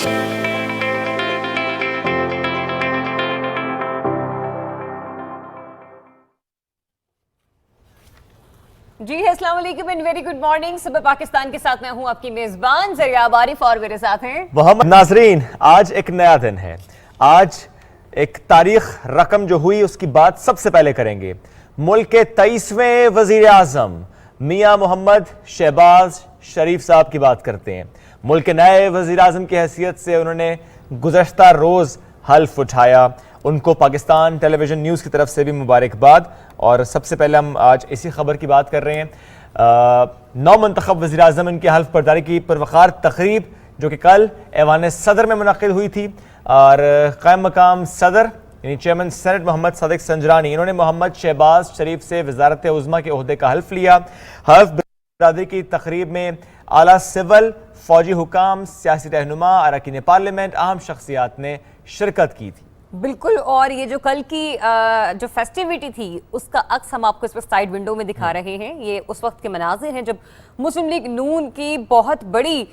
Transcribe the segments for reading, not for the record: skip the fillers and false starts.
جی السلام علیکم and very good morning. صبح پاکستان کے ساتھ میں ہوں آپ کی میزبان زریاب عارف اور میرے ساتھ ہیں محمد. ناظرین آج ایک نیا دن ہے. آج ایک تاریخ رقم جو ہوئی اس کی بات سب سے پہلے کریں گے. ملک کے 23ویں وزیر اعظم میاں محمد شہباز شریف صاحب کی بات کرتے ہیں. ملک کے نئے وزیر اعظم کی حیثیت سے انہوں نے گزشتہ روز حلف اٹھایا. ان کو پاکستان ٹیلی ویژن نیوز کی طرف سے بھی مبارکباد. اور سب سے پہلے ہم آج اسی خبر کی بات کر رہے ہیں. نو منتخب وزیر اعظم ان کی حلف برداری کی پروقار تقریب جو کہ کل ایوان صدر میں منعقد ہوئی تھی، اور قائم مقام صدر یعنی چیئرمین سینٹ محمد صادق سنجرانی انہوں نے محمد شہباز شریف سے وزارت عظمیٰ کے عہدے کا حلف لیا. حلف برداری کی تقریب میں اعلیٰ سول، فوجی حکام، سیاسی رہنما، اراکین پارلیمنٹ، اہم شخصیات نے شرکت کی تھی. بالکل. اور یہ جو کل کی جو فیسٹیوٹی تھی اس کا عکس ہم آپ کو اس پر سائیڈ ونڈو میں دکھا رہے ہیں. یہ اس وقت کے مناظر ہیں جب مسلم لیگ نون کی بہت بڑی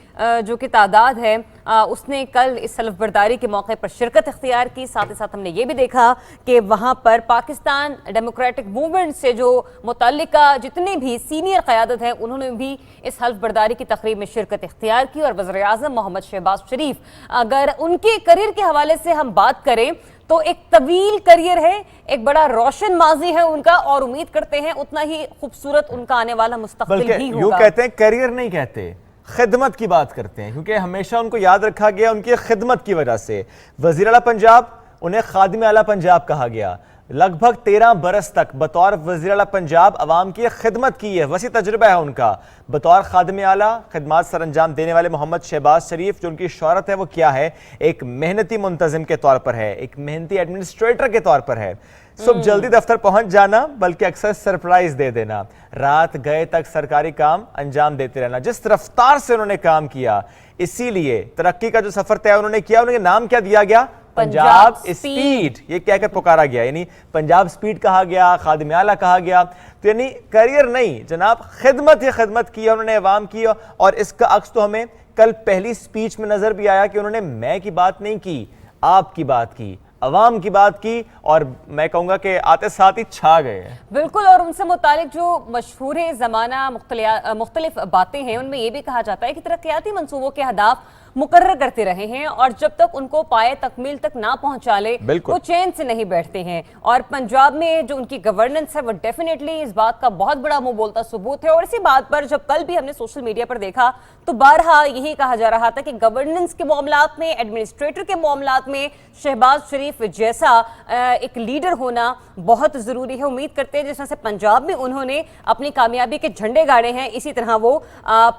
جو کہ تعداد ہے اس نے کل اس حلف برداری کے موقع پر شرکت اختیار کی. ساتھ ہی ساتھ ہم نے یہ بھی دیکھا کہ وہاں پر پاکستان ڈیموکریٹک موومنٹ سے جو متعلقہ جتنے بھی سینئر قیادت ہیں انہوں نے بھی اس حلف برداری کی تقریب میں شرکت اختیار کی. اور وزیر اعظم محمد شہباز شریف، اگر ان کے کریئر کے حوالے سے ہم بات کریں تو ایک طویل کریئر ہے، ایک بڑا روشن ماضی ہے ان کا، اور امید کرتے ہیں اتنا ہی خوبصورت ان کا آنے والا مستقبل بھی ہوگا. یوں کہتے ہیں کریئر نہیں کہتے، خدمت کی بات کرتے ہیں، کیونکہ ہمیشہ ان کو یاد رکھا گیا ان کی خدمت کی وجہ سے. وزیر اعلیٰ پنجاب، انہیں خادم اعلیٰ پنجاب کہا گیا. لگ بھگ 13 برس تک بطور وزیر اعلیٰ پنجاب عوام کی خدمت کی ہے، وسیع تجربہ ہے ان کا. بطور خادم اعلیٰ خدمات سر انجام دینے والے محمد شہباز شریف جو ان کی شہرت ہے وہ کیا ہے؟ ایک محنتی منتظم کے طور پر ہے، ایک محنتی ایڈمنسٹریٹر کے طور پر ہے. صبح جلدی دفتر پہنچ جانا بلکہ اکثر سرپرائز دے دینا، رات گئے تک سرکاری کام انجام دیتے رہنا. جس رفتار سے انہوں نے کام کیا، اسی لیے ترقی کا جو سفر طے انہوں نے کیا، انہوں نے نام کیا دیا گیا؟ پنجاب اسپیڈ. یہ کہہ کر پکارا گیا، یعنی پنجاب اسپیڈ کہا گیا، خادم اعلیٰ کہا گیا. تو یعنی کریئر نہیں جناب، خدمت ہی خدمت کی انہوں نے عوام کی. اور اس کا عکس تو ہمیں کل پہلی سپیچ میں نظر بھی آیا کہ انہوں نے میں کی بات نہیں کی، آپ کی بات کی، عوام کی بات کی، اور میں کہوں گا کہ آتے ساتھ ہی چھا گئے ہیں. بالکل. اور ان سے متعلق جو مشہور زمانہ مختلف باتیں ہیں ان میں یہ بھی کہا جاتا ہے کہ ترقیاتی منصوبوں کے اہداف مقرر کرتے رہے ہیں، اور جب تک ان کو پائے تکمیل تک نہ پہنچا لے وہ چین سے نہیں بیٹھتے ہیں. اور پنجاب میں جو ان کی گورننس ہے وہ ڈیفینیٹلی اس بات کا بہت بڑا منہ بولتا ثبوت ہے. اور اسی بات پر جب کل بھی ہم نے سوشل میڈیا پر دیکھا تو بارہا یہی کہا جا رہا تھا کہ گورننس کے معاملات میں، ایڈمنسٹریٹر کے معاملات میں شہباز شریف جیسا ایک لیڈر ہونا بہت ضروری ہے. امید کرتے ہیں جس طرح سے پنجاب میں انہوں نے اپنی کامیابی کے جھنڈے گاڑے ہیں، اسی طرح وہ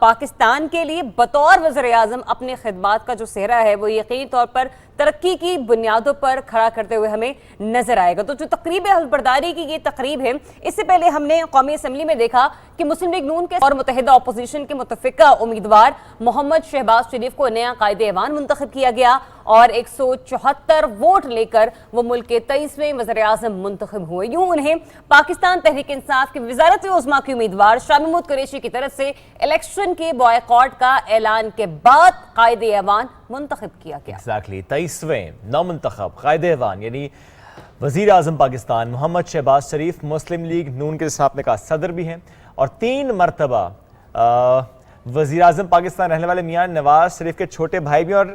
پاکستان کے لیے بطور وزیر اعظم اپنے خدمات کا جو سہرا ہے وہ یقینی طور پر ترقی کی بنیادوں پر کھڑا کرتے ہوئے ہمیں نظر آئے گا. تو جو تقریب حلف برداری کی یہ تقریب ہے، اس سے پہلے ہم نے قومی اسمبلی میں دیکھا کہ مسلم لیگ نون کے اور متحدہ اپوزیشن کے متفقہ امیدوار محمد شہباز شریف کو نیا قائد ایوان منتخب کیا گیا، اور 174 ووٹ لے کر وہ ملک کے 23ویں وزیر اعظم منتخب ہوئے. یوں انہیں پاکستان تحریک انصاف کی وزارت عظمیٰ کی امیدوار شاہ محمود قریشی کی طرف سے الیکشن کے بائیکاٹ کا اعلان کے بعد قائد ایوان منتخب کیا گیا. 23ویں نو منتخب قائد ایوان یعنی وزیر اعظم پاکستان محمد شہباز شریف مسلم لیگ نون کے جیسا آپ نے کہا صدر بھی ہیں، اور 3 مرتبہ وزیر اعظم پاکستان رہنے والے میاں نواز شریف کے چھوٹے بھائی بھی. اور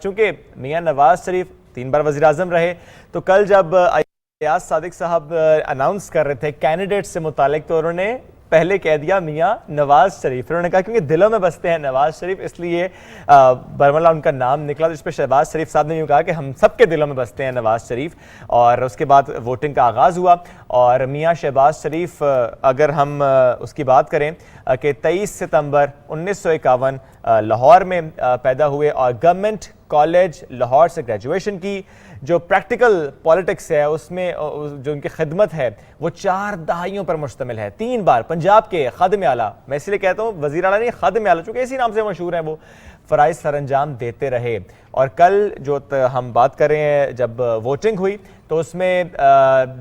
چونکہ میاں نواز شریف 3 بار وزیر اعظم رہے تو کل جب ایاز صادق صاحب اناؤنس کر رہے تھے کینڈیڈیٹ سے متعلق تو انہوں نے پہلے کہہ دیا میاں نواز شریف. انہوں نے کہا کیونکہ دلوں میں بستے ہیں نواز شریف اس لیے برملا ان کا نام نکلا. تو اس پہ شہباز شریف صاحب نے یوں کہا کہ ہم سب کے دلوں میں بستے ہیں نواز شریف. اور اس کے بعد ووٹنگ کا آغاز ہوا، اور میاں شہباز شریف اگر ہم اس کی بات کریں کہ 23 ستمبر 1951 لاہور میں پیدا ہوئے، اور گورنمنٹ کالج لاہور سے گریجویشن کی. جو پریکٹیکل پالیٹکس ہے اس میں جو ان کی خدمت ہے وہ 4 دہائیوں پر مشتمل ہے. 3 بار پنجاب کے خادم اعلیٰ، میں اس لیے کہتا ہوں وزیر اعلیٰ نہیں خادم اعلیٰ چونکہ اسی نام سے مشہور ہیں وہ، فرائض سر انجام دیتے رہے. اور کل جو ہم بات کر رہے ہیں جب ووٹنگ ہوئی تو اس میں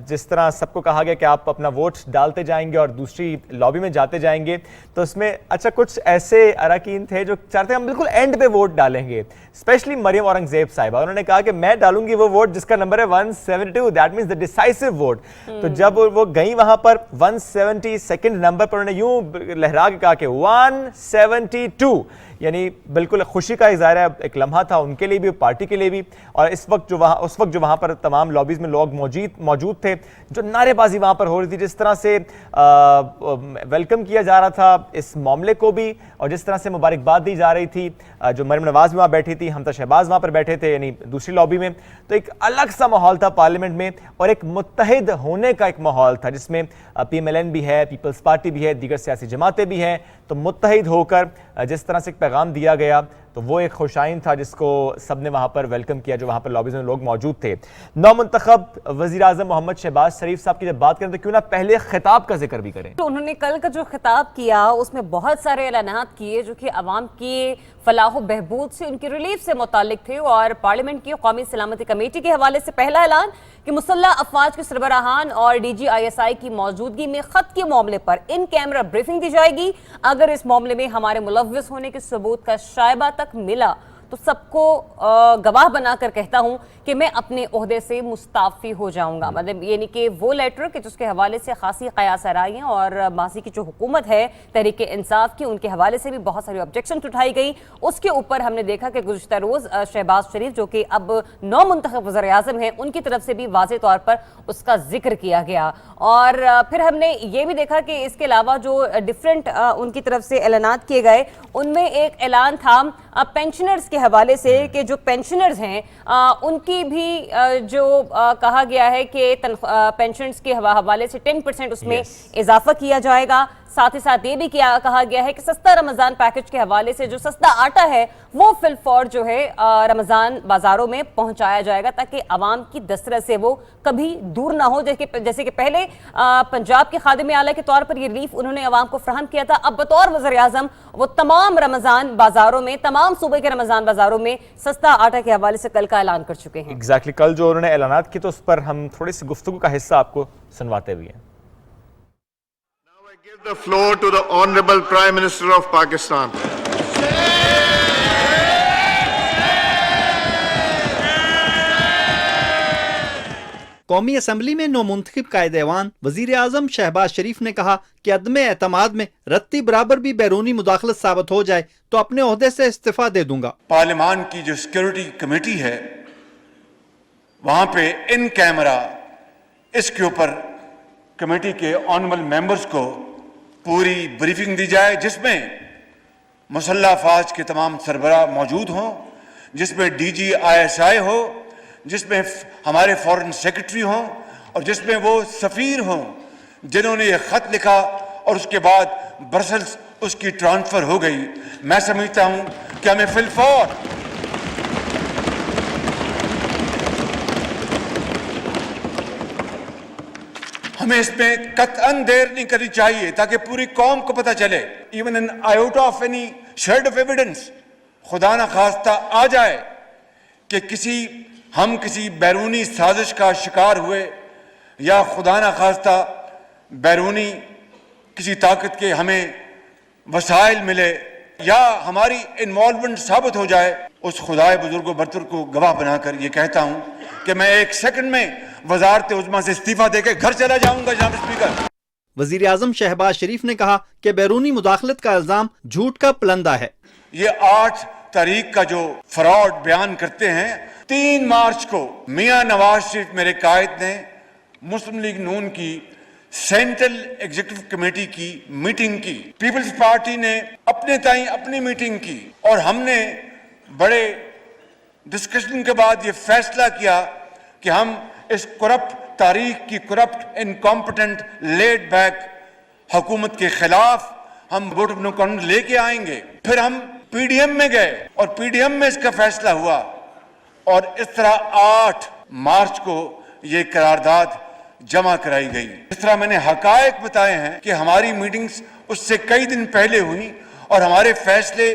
جس طرح سب کو کہا گیا کہ آپ اپنا ووٹ ڈالتے جائیں گے اور دوسری لابی میں جاتے جائیں گے, تو اس میں اچھا کچھ ایسے اراکین تھے جو چاہتے ہیں ہم بالکل اینڈ پہ ووٹ ڈالیں گے, اسپیشلی مریم اورنگزیب صاحبہ. انہوں نے کہا کہ میں ڈالوں گی وہ ووٹ جس کا نمبر ہے 172, دیٹ مینس دا ڈیسائسو ووٹ. تو جب وہ گئیں وہاں پر 172 نمبر پر انہوں نے یوں لہرا کے کہا کہ 172, یعنی بالکل خوشی کا اظہار ہے, ایک لمحہ تھا ان کے لیے بھی, پارٹی کے لیے بھی. اور اس وقت جو وہاں پر تمام لابیز میں لوگ موجود تھے, جو نعرے بازی وہاں پر ہو رہی تھی, جس طرح سے ویلکم کیا جا رہا تھا اس معاملے کو بھی, اور جس طرح سے مبارکباد دی جا رہی تھی, جو مریم نواز بھی وہاں بیٹھی تھی, حمزہ شہباز وہاں پر بیٹھے تھے یعنی دوسری لابی میں, تو ایک الگ سا ماحول تھا پارلیمنٹ میں, اور ایک متحد ہونے کا ایک ماحول تھا جس میں پی ایم ایل این بھی ہے, پیپلز پارٹی بھی ہے, دیگر سیاسی جماعتیں بھی ہیں. تو متحد ہو کر جس طرح سے ایک پیغام دیا گیا تو وہ ایک خوشائن تھا جس کو سب نے وہاں پر ویلکم کیا, جو وہاں پر لابیز میں لوگ موجود تھے. نو منتخب وزیر اعظم محمد شہباز شریف صاحب کی جب بات کریں تو کیوں نہ پہلے خطاب کا ذکر بھی کریں. تو انہوں نے کل کا جو خطاب کیا اس میں بہت سارے اعلانات کیے جو کہ عوام کی فلاح و بہبود سے, ان کی ریلیف سے متعلق تھے. اور پارلیمنٹ کی قومی سلامتی کمیٹی کے حوالے سے پہلا اعلان کہ مسلح افواج کے سربراہان اور D G I S I کی موجودگی میں خط کے معاملے پر ان کیمرہ بریفنگ دی جائے گی. اگر اس معاملے میں ہمارے ملوث ہونے کے ثبوت کا شائبہ تک ملا تو سب کو گواہ بنا کر کہتا ہوں کہ میں اپنے عہدے سے مستعفی ہو جاؤں گا. مطلب یعنی کہ وہ لیٹر کہ جس کے حوالے سے خاصی قیاس آرائیاں اور ماضی کی جو حکومت ہے تحریک انصاف کی, ان کے حوالے سے بھی بہت ساری آبجیکشنز اٹھائی گئی. اس کے اوپر ہم نے دیکھا کہ گزشتہ روز شہباز شریف جو کہ اب نو منتخب وزیر اعظم ہیں, ان کی طرف سے بھی واضح طور پر اس کا ذکر کیا گیا. اور پھر ہم نے یہ بھی دیکھا کہ اس کے علاوہ جو ڈفرینٹ ان کی طرف سے اعلانات کیے گئے, ان میں ایک اعلان تھا پینشنرز کے حوالے سے کہ جو پینشنرز ہیں ان کی بھی جو کہا گیا ہے کہ پینشنرز کے حوالے سے 10% اس میں اضافہ کیا جائے گا. ساتھ ہی ساتھ یہ بھی کہا گیا ہے کہ سستا رمضان پیکج کے حوالے سے جو سستا آٹا ہے وہ فی الفور جو ہے رمضان بازاروں میں پہنچایا جائے گا تاکہ عوام کی دسترس سے وہ کبھی دور نہ ہو. جیسے کہ پہلے پنجاب کے خادم اعلیٰ کے طور پر یہ ریلیف انہوں نے عوام کو فراہم کیا تھا, اب بطور وزیر اعظم وہ تمام رمضان بازاروں میں, تمام صوبے کے رمضان بازاروں میں سستا آٹا کے حوالے سے کل کا اعلان کر چکے ہیں. ایگزیکٹلی کل جو انہوں نے اعلانات کیے تو اس پر ہم تھوڑی سی گفتگو کا حصہ آپ کو سنواتے ہوئے ہیں. I give the floor to the Honorable Prime Minister of Pakistan. قومی اسمبلی میں نو منتخب قائد ایوان وزیر اعظم شہباز شریف نے کہا کہ عدم اعتماد میں رتی برابر بھی بیرونی مداخلت ثابت ہو جائے تو اپنے عہدے سے استعفیٰ دے دوں گا. پارلیمان کی جو سیکیورٹی کمیٹی ہے وہاں پہ ان کیمرہ اس کے اوپر کمیٹی کے آنریبل ممبرز کو پوری بریفنگ دی جائے, جس میں مسلح افواج کے تمام سربراہ موجود ہوں, جس میں D G I S I ہو, جس میں ہمارے فورن سیکرٹری ہوں, اور جس میں وہ سفیر ہوں جنہوں نے یہ خط لکھا اور اس کے بعد برسلز اس کی ٹرانسفر ہو گئی. میں سمجھتا ہوں کہ ہمیں فی الفور ہمیں اس میں قطعاً دیر نہیں کرنی چاہیے تاکہ پوری قوم کو پتہ چلے, even an iota of any shred of evidence, خدا نہ خواستہ آ جائے کہ ہم کسی بیرونی سازش کا شکار ہوئے, یا خدا نہ خواستہ بیرونی کسی طاقت کے ہمیں وسائل ملے, یا ہماری انوالومنٹ ثابت ہو جائے, اس خدائے بزرگ و برتر کو گواہ بنا کر یہ کہتا ہوں کہ میں 1 سیکنڈ میں وزارت عظمیٰ سے استعفیٰ دے کے گھر چلا جاؤں گا. جناب اسپیکر, وزیر اعظم شہباز شریف نے کہا کہ بیرونی مداخلت کا الزام جھوٹ کا پلندہ ہے. یہ 8 تاریخ کا جو فراڈ بیان کرتے ہیں, 3 مارچ کو میاں نواز شریف میرے قائد نے مسلم لیگ نون کی سینٹرل ایگزیکٹو کمیٹی کی میٹنگ کی, پیپلز پارٹی نے اپنے تائیں اپنی میٹنگ کی, اور ہم نے بڑے ڈسکشن کے بعد یہ فیصلہ کیا کہ ہم اس کرپٹ تاریخ کی کرپٹ انکمپٹنٹ لیڈ بیک حکومت کے خلاف ہم ووٹ آف نو کانفیڈنس لے کے آئیں گے. پھر ہم پی ڈی ایم میں گئے اور پی ڈی ایم میں اس کا فیصلہ ہوا, اور اس طرح 8 مارچ کو یہ قرارداد جمع کرائی گئی. اس طرح میں نے حقائق بتائے ہیں کہ ہماری میٹنگز اس سے کئی دن پہلے ہوئی اور ہمارے فیصلے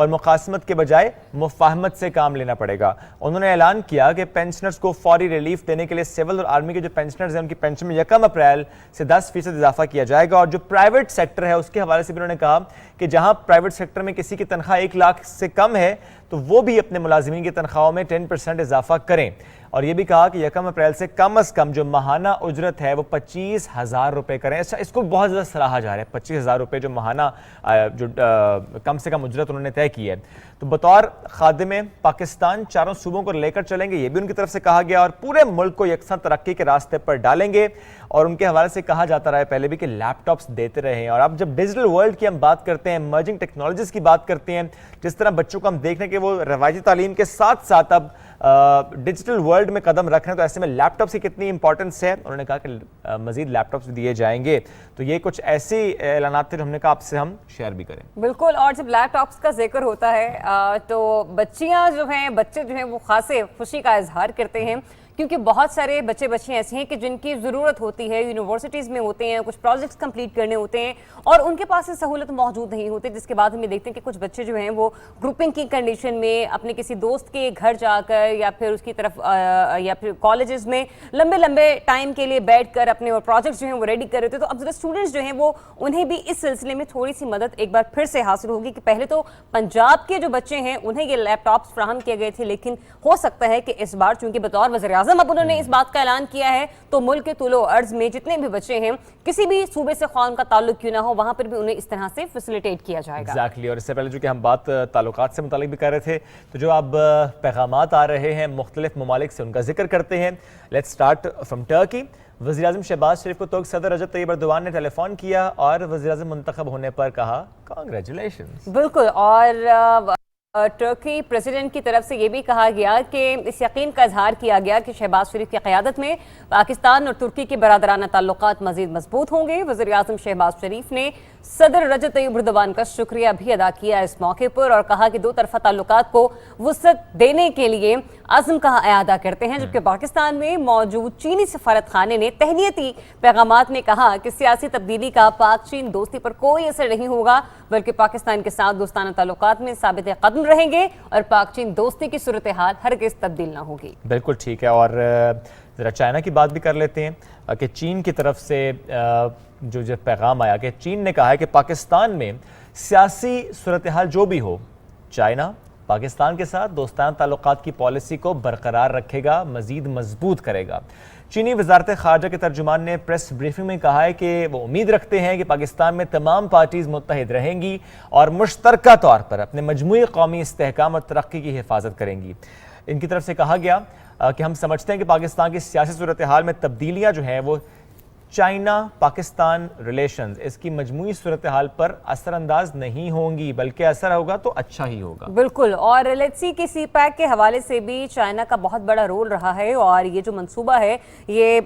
اور مقاسمت کے بجائے مفاہمت سے کام لینا پڑے گا۔ انہوں نے اعلان کیا کہ پینشنرز کو فوری ریلیف دینے کے لیے سول اور آرمی کے جو پینشنرز ہیں ان کی پینشن میں 1 اپریل سے 10% اضافہ کیا جائے گا، اور جو پرائیویٹ سیکٹر ہے اس کے حوالے سے بھی انہوں نے کہا کہ جہاں پرائیویٹ سیکٹر میں کسی کی تنخواہ 1 لاکھ سے کم ہے تو وہ بھی اپنے ملازمین کی تنخواہوں میں 10% اضافہ کریں، اور یہ بھی کہا کہ 1 اپریل سے کم از کم جو ماہانہ اجرت ہے وہ 25,000 روپے کریں۔ اس کو بہت زیادہ سراہا جا رہا ہے، 25,000 روپے جو ماہانہ جو کم سے کم اجرت انہوں نے طے کی ہے۔ تو بطور خادم پاکستان 4 صوبوں کو لے کر چلیں گے، یہ بھی ان کی طرف سے کہا گیا، اور پورے ملک کو یکساں ترقی کے راستے پر ڈالیں گے۔ اور ان کے حوالے سے کہا جاتا رہا ہے پہلے بھی کہ لیپ ٹاپس دیتے رہے ہیں، اور اب جب ڈیجیٹل ورلڈ کی ہم بات کرتے ہیں، ایمرجنگ ٹیکنالوجیز کی بات کرتے ہیں، جس طرح بچوں کو ہم دیکھ رہے ہیں کہ وہ روایتی تعلیم کے ساتھ ساتھ اب ڈیجیٹل ورلڈ میں قدم رکھ رہے ہیں، تو ایسے میں لیپ ٹاپس کی کتنی امپورٹنس ہے۔ انہوں نے کہا کہ مزید لیپ ٹاپس دیے جائیں گے۔ تو یہ کچھ ایسے اعلانات تھے جو ہم نے کہا آپ سے ہم شیئر بھی کریں۔ بالکل، اور جب لیپ ٹاپس کا ذکر ہوتا ہے تو بچیاں جو ہیں، بچے جو ہیں وہ خاصے خوشی کا اظہار کرتے ہیں، کیونکہ بہت سارے بچے بچیاں ایسے ہیں کہ جن کی ضرورت ہوتی ہے، یونیورسٹیز میں ہوتے ہیں، کچھ پروجیکٹس کمپلیٹ کرنے ہوتے ہیں اور ان کے پاس یہ سہولت موجود نہیں ہوتی، جس کے بعد ہم یہ دیکھتے ہیں کہ کچھ بچے جو ہیں وہ گروپنگ کی کنڈیشن میں اپنے کسی دوست کے گھر جا کر یا پھر اس کی طرف یا پھر کالجز میں لمبے ٹائم کے لیے بیٹھ کر اپنے پروجیکٹس جو ہیں وہ ریڈی کر رہے تھے۔ تو اب ذرا اسٹوڈنٹس جو ہیں وہ انہیں بھی اس سلسلے میں تھوڑی سی مدد ایک بار پھر سے حاصل ہوگی کہ پہلے تو پنجاب کے جو بچے ہیں انہیں یہ لیپ ٹاپس فراہم کیے گئے تھے، لیکن ہو سکتا ہے کہ اس بار چونکہ بطور وزیر اعظم اب انہوں نے اس بات کا اعلان کیا ہے تو ملک کے طول و عرض میں جتنے بھی بچے ہیں کسی بھی صوبے سے خواہ ان کا تعلق کیوں نہ ہو، وہاں پر بھی انہیں اس طرح سے فیسیلیٹیٹ کیا جائے گا۔ ایگزیکٹلی، اور اس سے پہلے جو کہ ہم بات تعلقات سے متعلق بھی کر رہے تھے، تو جو اب پیغامات آ رہے ہیں مختلف ممالک سے ان کا ذکر کرتے ہیں۔ Let's start from Turkey. وزیر اعظم شہباز شریف کو ترک صدر رجب طیب اردوان نے ٹیلی فون کیا اور وزیر اعظم منتخب ہونے پر کہا کانگریچولیشنز۔ بالکل، اور ترکی پریزیڈنٹ کی طرف سے یہ بھی کہا گیا کہ اس یقین کا اظہار کیا گیا کہ شہباز شریف کی قیادت میں پاکستان اور ترکی کے برادرانہ تعلقات مزید مضبوط ہوں گے۔ وزیر اعظم شہباز شریف نے صدر رجب طیب اردوان کا شکریہ بھی ادا کیا اس موقع پر اور کہا کہ 2 طرفہ تعلقات کو وسعت دینے کے لیے عزم کا اعادہ کرتے ہیں، جبکہ پاکستان میں موجود چینی سفارت خانے نے تہنیتی پیغامات میں کہا کہ سیاسی تبدیلی کا پاک چین دوستی پر کوئی اثر نہیں ہوگا، بلکہ پاکستان کے ساتھ دوستانہ تعلقات میں ثابت قدم رہیں گے اور پاک چین دوستی کی صورتحال ہرگز تبدیل نہ ہوگی۔ بالکل ٹھیک ہے، اور ذرا چائنا کی بات بھی کر لیتے ہیں کہ چین کی طرف سے جو پیغام آیا کہ چین نے کہا ہے کہ پاکستان میں سیاسی صورتحال جو بھی ہو، چائنا پاکستان کے ساتھ دوستانہ تعلقات کی پالیسی کو برقرار رکھے گا، مزید مضبوط کرے گا۔ چینی وزارت خارجہ کے ترجمان نے پریس بریفنگ میں کہا ہے کہ وہ امید رکھتے ہیں کہ پاکستان میں تمام پارٹیز متحد رہیں گی اور مشترکہ طور پر اپنے مجموعی قومی استحکام اور ترقی کی حفاظت کریں گی۔ ان کی طرف سے کہا گیا کہ ہم سمجھتے ہیں کہ پاکستان کی سیاسی صورتحال میں تبدیلیاں جو ہیں وہ چائنا پاکستان ریلیشنز اس کی مجموعی صورتحال پر اثر انداز نہیں ہوں گی، بلکہ اثر ہوگا تو اچھا ہی ہوگا۔ بالکل، اور لیٹس سی کہ سی پیک کے حوالے سے بھی چائنا کا بہت بڑا رول رہا ہے، اور یہ جو منصوبہ ہے یہ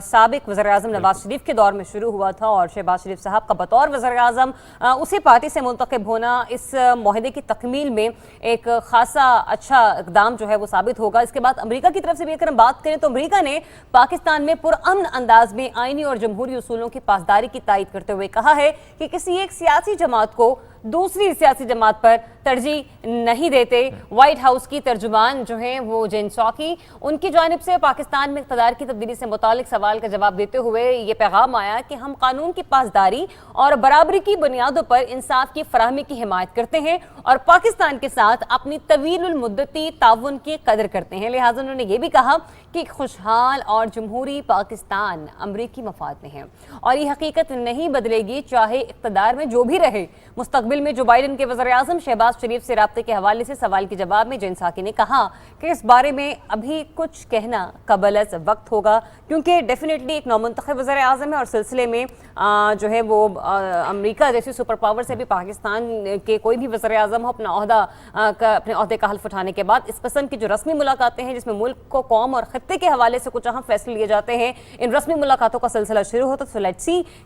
سابق وزیر اعظم نواز شریف کے دور میں شروع ہوا تھا، اور شہباز شریف صاحب کا بطور وزیر اعظم اسی پارٹی سے منتخب ہونا اس معاہدے کی تکمیل میں ایک خاصا اچھا اقدام جو ہے وہ ثابت ہوگا۔ اس کے بعد امریکہ کی طرف سے بھی اگر ہم بات کریں تو امریکہ نے پاکستان میں پرامن انداز میں آئینی اور جمہوری اصولوں کی پاسداری کی تائید کرتے ہوئے کہا ہے کہ کسی ایک سیاسی جماعت کو دوسری سیاسی جماعت پر ترجیح نہیں دیتے۔ وائٹ ہاؤس کی ترجمان جو ہیں وہ جین ساکی، ان کی جانب سے پاکستان میں اقتدار کی تبدیلی سے متعلق سوال کا جواب دیتے ہوئے یہ پیغام آیا کہ ہم قانون کی پاسداری اور برابری کی بنیادوں پر انصاف کی فراہمی کی حمایت کرتے ہیں اور پاکستان کے ساتھ اپنی طویل المدتی تعاون کی قدر کرتے ہیں۔ لہٰذا انہوں نے یہ بھی کہا کہ خوشحال اور جمہوری پاکستان امریکی مفاد میں ہے اور یہ حقیقت نہیں بدلے گی چاہے اقتدار میں جو بھی رہے۔ مستقبل میں جو بائیڈن کے وزیر اعظم شہباز شریف سے رابطے کے حوالے سے سوال کے جواب میں جین ساکی نے کہا کہ اس بارے میں ابھی کچھ کہنا قبل از وقت ہوگا، کیونکہ ڈیفینیٹلی ایک نومنتخب وزیر اعظم ہے اور سلسلے میں جو ہے وہ امریکہ جیسی سپر پاور سے بھی پاکستان کے کوئی بھی وزیر اعظم ہو اپنے عہدے کا حلف اٹھانے کے بعد اس قسم کی جو رسمی ملاقاتیں ہیں جس میں ملک کو، قوم اور خطے کے حوالے سے کچھ اہم فیصلے لیے جاتے ہیں، ان رسمی ملاقاتوں کا سلسلہ شروع ہوتا تو لیٹس سی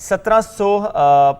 1700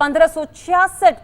1566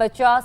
50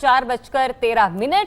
4:13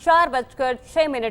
4:06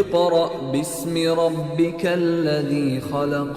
اقرأ باسم ربك الذي خلق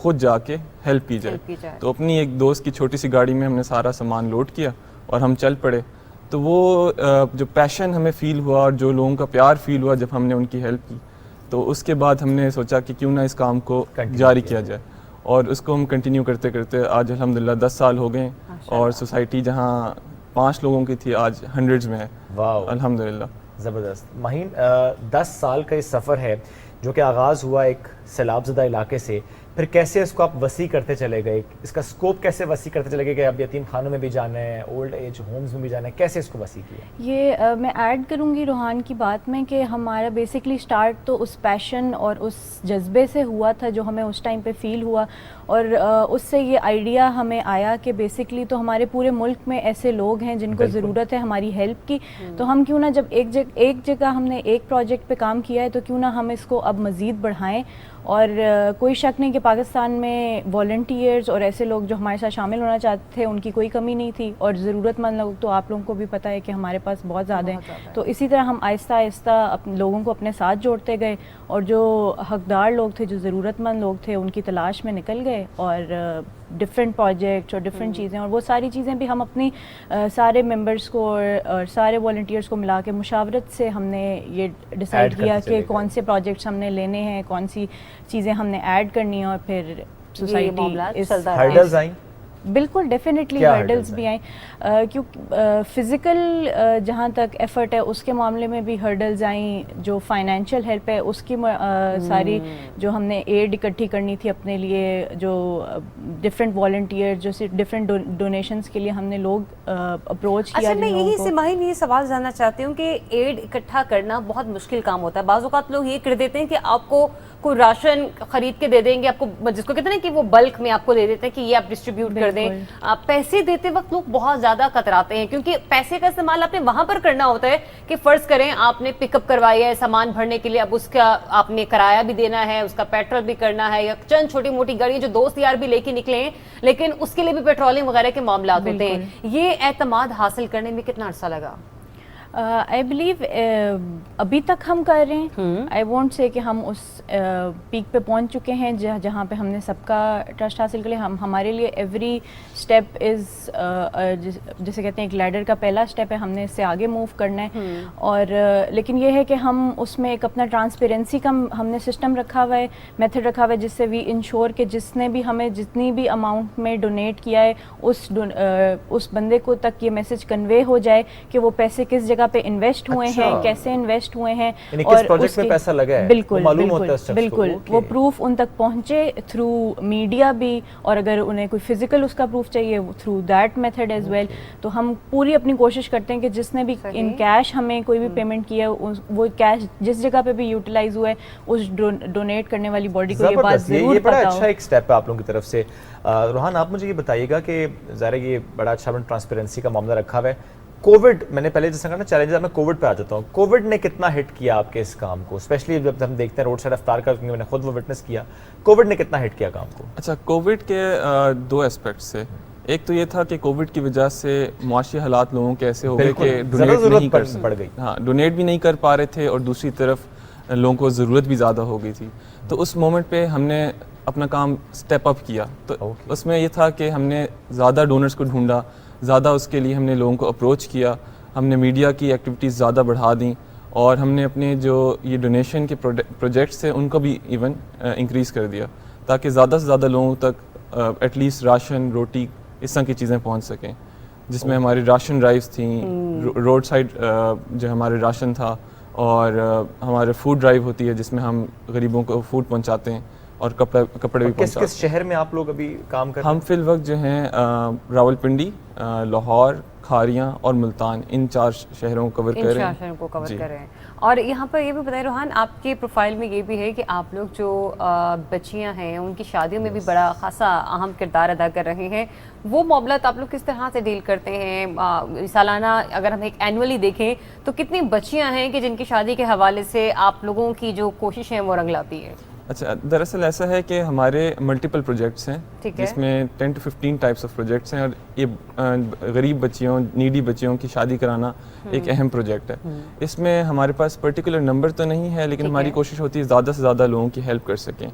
خود جا کے ہیلپ کی جائے. تو اپنی ایک دوست کی چھوٹی سی گاڑی میں ہم نے سارا سامان لوڈ کیا اور ہم چل پڑے. تو وہ جو پیشن ہمیں فیل ہوا اور جو لوگوں کا پیار فیل ہوا جب ہم نے ان کی ہیلپ کی, تو اس کے بعد ہم نے سوچا کہ کیوں نہ اس کام کو جاری کیا جائے, اور اس کو ہم کنٹینیو کرتے کرتے آج الحمدللہ 10 سال ہو گئے, اور سوسائٹی جہاں 5 لوگوں کی تھی آج ہنڈریڈز میں ہے. واو, الحمدللہ. زبردست. مہین 10 سال کا یہ سفر ہے جو کہ آغاز ہوا ایک سیلاب زدہ علاقے سے, پھر کیسے اس کو آپ وسیع کرتے چلے گئے, اس کا سکوپ کیسے وسیع کرتے چلے گئے کہ اب یتیم خانوں میں بھی جانا ہے, اولڈ ایج ہومز میں بھی جانا ہے, کیسے اس کو وسیع کیا؟ یہ میں ایڈ کروں گی روحان کی بات میں کہ ہمارا بیسکلی سٹارٹ تو اس پیشن اور اس جذبے سے ہوا تھا جو ہمیں اس ٹائم پہ فیل ہوا, اور اس سے یہ آئیڈیا ہمیں آیا کہ بیسکلی تو ہمارے پورے ملک میں ایسے لوگ ہیں جن کو ضرورت ہے ہماری ہیلپ کی, تو ہم کیوں نہ جب ایک جگہ ہم نے ایک پروجیکٹ پہ کام کیا ہے تو کیوں نہ ہم اس کو اب مزید بڑھائیں. اور کوئی شک نہیں کہ پاکستان میں والنٹیئرز اور ایسے لوگ جو ہمارے ساتھ شامل ہونا چاہتے تھے ان کی کوئی کمی نہیں تھی, اور ضرورت مند لوگ تو آپ لوگوں کو بھی پتہ ہے کہ ہمارے پاس بہت زیادہ ہیں. تو اسی طرح ہم آہستہ آہستہ لوگوں کو اپنے ساتھ جوڑتے گئے, اور جو حقدار لوگ تھے, جو ضرورت مند لوگ تھے, ان کی تلاش میں نکل گئے, اور ڈفرینٹ پروجیکٹس اور ڈفرینٹ چیزیں, اور وہ ساری چیزیں بھی ہم اپنی سارے ممبرس کو اور سارے والنٹیئرس کو ملا کے مشاورت سے ہم نے یہ ڈیسائیڈ کیا کہ کون سے پروجیکٹس ہم نے لینے ہیں, کون سی چیزیں ہم نے ایڈ کرنی ہیں, اور پھر سوسائٹی بالکل ڈیفینیٹلی ہرڈلز بھی آئیں, کیونکہ فزیکل جہاں تک ایفرٹ ہے اس کے معاملے میں بھی ہرڈلز آئیں, جو فائنینشیل ہیلپ ہے اس کی ساری جو ہم نے ایڈ اکٹھی کرنی تھی اپنے لیے, جو ڈفرینٹ والنٹیئر جو ڈفرینٹ ڈونیشنز کے لیے ہم نے لوگ اپروچ کیا. اچھا, میں یہی سے ماہین یہ سوال جاننا چاہتی ہوں کہ ایڈ اکٹھا کرنا بہت مشکل کام ہوتا ہے. بعض اوقات لوگ یہ کر دیتے ہیں کہ آپ کو کوئی راشن خرید کے دے دیں گے, آپ کو جس کو کہتے ہیں کہ وہ بلک میں آپ کو دے دیتے ہیں کہ یہ آپ ڈسٹریبیوٹ کر دیں. پیسے دیتے وقت لوگ بہت زیادہ کتراتے ہیں, کیونکہ پیسے کا استعمال آپ نے وہاں پر کرنا ہوتا ہے کہ فرض کریں آپ نے پک اپ کروایا ہے سامان بھرنے کے لیے, اب اس کا آپ نے کرایہ بھی دینا ہے, اس کا پیٹرول بھی کرنا ہے, یا چند چھوٹی موٹی گاڑیاں جو دوست یار بھی لے کے نکلے ہیں لیکن اس کے لیے بھی پیٹرولنگ وغیرہ کے معاملات ہوتے ہیں. یہ اعتماد حاصل کرنے میں کتنا عرصہ لگا؟ آئی بلیو ابھی تک ہم کر رہے ہیں. آئی وونٹ سے کہ ہم اس پیک پہ پہنچ چکے ہیں جہاں پہ ہم نے سب کا ٹرسٹ حاصل کر لیا. ہمارے لیے ایوری اسٹیپ از جیسے کہتے ہیں ایک لیڈر کا پہلا اسٹیپ ہے, ہم نے اس سے آگے موو کرنا ہے. اور لیکن یہ ہے کہ ہم اس میں ایک اپنا ٹرانسپیرنسی کا ہم نے سسٹم رکھا ہوا ہے, میتھڈ رکھا ہوا ہے, جس سے وی انشور کہ جس نے بھی ہمیں جتنی بھی اماؤنٹ میں ڈونیٹ کیا ہے اس بندے کو تک یہ میسج کنوے ہو جائے کہ وہ پیسے کس جگہ پہ انویسٹ ہوئے ہیں, کیسے انویسٹ ہوئے ہیں, اور پروجیکٹ میں پیسہ لگا ہے بالکل بالکل وہ پروف ان تک پہنچے تھرو میڈیا بھی, اور اگر انہیں کوئی فزیکل اس کا پروف چاہیے through that method as well. تو ہم پوری اپنی کوشش کرتے ہیں کہ جس نے بھی ان کیش ہمیں کوئی بھی پیمنٹ کیا ہے وہ کیش جس جگہ پہ بھی یوٹیلائز ہوا ہے اس ڈونیٹ کرنے والی باڈی کو یہ بات ضرور پتہ ہو. یہ بڑا اچھا ایک سٹیپ ہے آپ لوگوں کی طرف سے. روحان, آپ مجھے یہ بتائیے گا کہ ظاہر یہ بڑا اچھا ٹرانسپیرنسی کا معاملہ رکھا ہوا ہے. کووڈ, میں نے پہلے جیسا کہا نا چیلنجز, میں کووڈ پہ آ جاتا ہوں. کووڈ نے کتنا ہٹ کیا آپ کے اس کام کو, اسپیشلی جب ہم دیکھتے ہیں روڈ سائڈ افطار کا, میں نے خود وہ وٹنس کیا, کووڈ نے کتنا ہٹ کیا کام کو؟ اچھا, کووڈ کے 2 اسپیکٹس سے. ایک تو یہ تھا کہ کووڈ کی وجہ سے معاشی حالات لوگوں کے ایسے ہو گئے کہ ڈونیٹ نہیں کر پڑ گئی, ہاں ڈونیٹ بھی نہیں کر پا رہے تھے, اور دوسری طرف لوگوں کو ضرورت بھی زیادہ ہو گئی تھی. تو اس مومنٹ پہ ہم نے اپنا کام اسٹیپ اپ کیا. تو اس میں یہ تھا کہ ہم نے زیادہ ڈونرز کو ڈھونڈا, زیادہ اس کے لیے ہم نے لوگوں کو اپروچ کیا, ہم نے میڈیا کی ایکٹیویٹیز زیادہ بڑھا دیں, اور ہم نے اپنے جو یہ ڈونیشن کے پروجیکٹس ہیں ان کو بھی ایون انکریز کر دیا, تاکہ زیادہ سے زیادہ لوگوں تک ایٹ لیسٹ راشن, روٹی, اس طرح کی چیزیں پہنچ سکیں. جس میں ہماری راشن ڈرائیوز تھیں, روڈ سائڈ جو ہمارے راشن تھا, اور ہمارے فوڈ ڈرائیو ہوتی ہے جس میں ہم غریبوں کو فوڈ پہنچاتے ہیں, اور کپڑے بھی پہنچاتے ہیں. کس شہر میں آپ لوگ ابھی کام کر رہے ہیں؟ ہم فی الوقت جو ہیں راولپنڈی, لاہور, کھاریاں اور ملتان, ان 4 شہروں کو کور کر رہے ہیں. اور یہاں پر یہ بھی بتائیں روحان, آپ کے پروفائل میں یہ بھی ہے کہ آپ لوگ جو بچیاں ہیں ان کی شادیوں میں بھی بڑا خاصا اہم کردار ادا کر رہے ہیں. وہ معاملات آپ لوگ کس طرح سے ڈیل کرتے ہیں؟ سالانہ اگر ہم ایک اینولی دیکھیں تو کتنی بچیاں ہیں کہ جن کی شادی کے حوالے سے آپ لوگوں کی جو کوشش ہے وہ رنگ لاتی ہے؟ اچھا, دراصل ایسا ہے کہ ہمارے ملٹیپل پروجیکٹس ہیں, جس میں 10 to 15 ٹائپس آف پروجیکٹس ہیں, اور یہ غریب بچیوں, نیڈی بچیوں کی شادی کرانا ایک اہم پروجیکٹ ہے. اس میں ہمارے پاس پرٹیکولر نمبر تو نہیں ہے, لیکن ہماری کوشش ہوتی ہے زیادہ سے زیادہ لوگوں کی ہیلپ کر سکیں.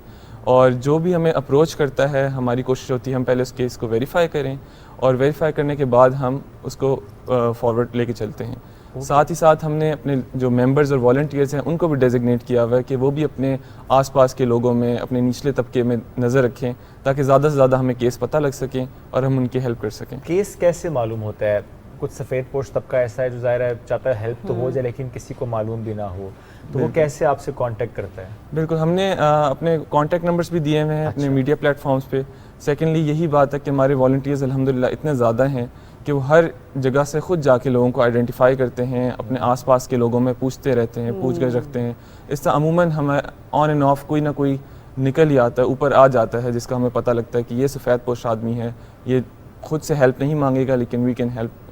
اور جو بھی ہمیں اپروچ کرتا ہے ہماری کوشش ہوتی ہے ہم پہلے اس کیس کو ویریفائی کریں اور ویریفائی کرنے کے بعد ہم اس کو فارورڈ لے کے چلتے ہیں. ساتھ ہی ساتھ ہم نے اپنے جو ممبرز اور والنٹیئرز ہیں ان کو بھی ڈیزگنیٹ کیا ہوا ہے کہ وہ بھی اپنے آس پاس کے لوگوں میں اپنے نچلے طبقے میں نظر رکھیں تاکہ زیادہ سے زیادہ ہمیں کیس پتہ لگ سکیں اور ہم ان کی ہیلپ کر سکیں. کیس کیسے معلوم ہوتا ہے؟ کچھ سفید پوش طبقہ ایسا ہے جو ظاہر ہے چاہتا ہے ہیلپ تو ہو جائے لیکن کسی کو معلوم بھی نہ ہو, تو وہ کیسے آپ سے کانٹیکٹ کرتا ہے؟ بالکل, ہم نے اپنے کانٹیکٹ نمبرز بھی دیے ہوئے ہیں اپنے میڈیا پلیٹ فارمز پہ. سیکنڈلی یہی بات ہے کہ ہمارے والنٹیئرز الحمدللہ اتنے زیادہ ہیں کہ وہ ہر جگہ سے خود جا کے لوگوں کو آئیڈینٹیفائی کرتے ہیں, اپنے آس پاس کے لوگوں میں پوچھتے رہتے ہیں, پوچھ گچھ رکھتے ہیں. اس طرح عموماً ہمیں آن اینڈ آف کوئی نہ کوئی نکل ہی آتا ہے, اوپر آ جاتا ہے جس کا ہمیں پتہ لگتا ہے کہ یہ سفید پوش آدمی ہے, یہ خود سے ہیلپ نہیں مانگے گا لیکن وی کین ہیلپ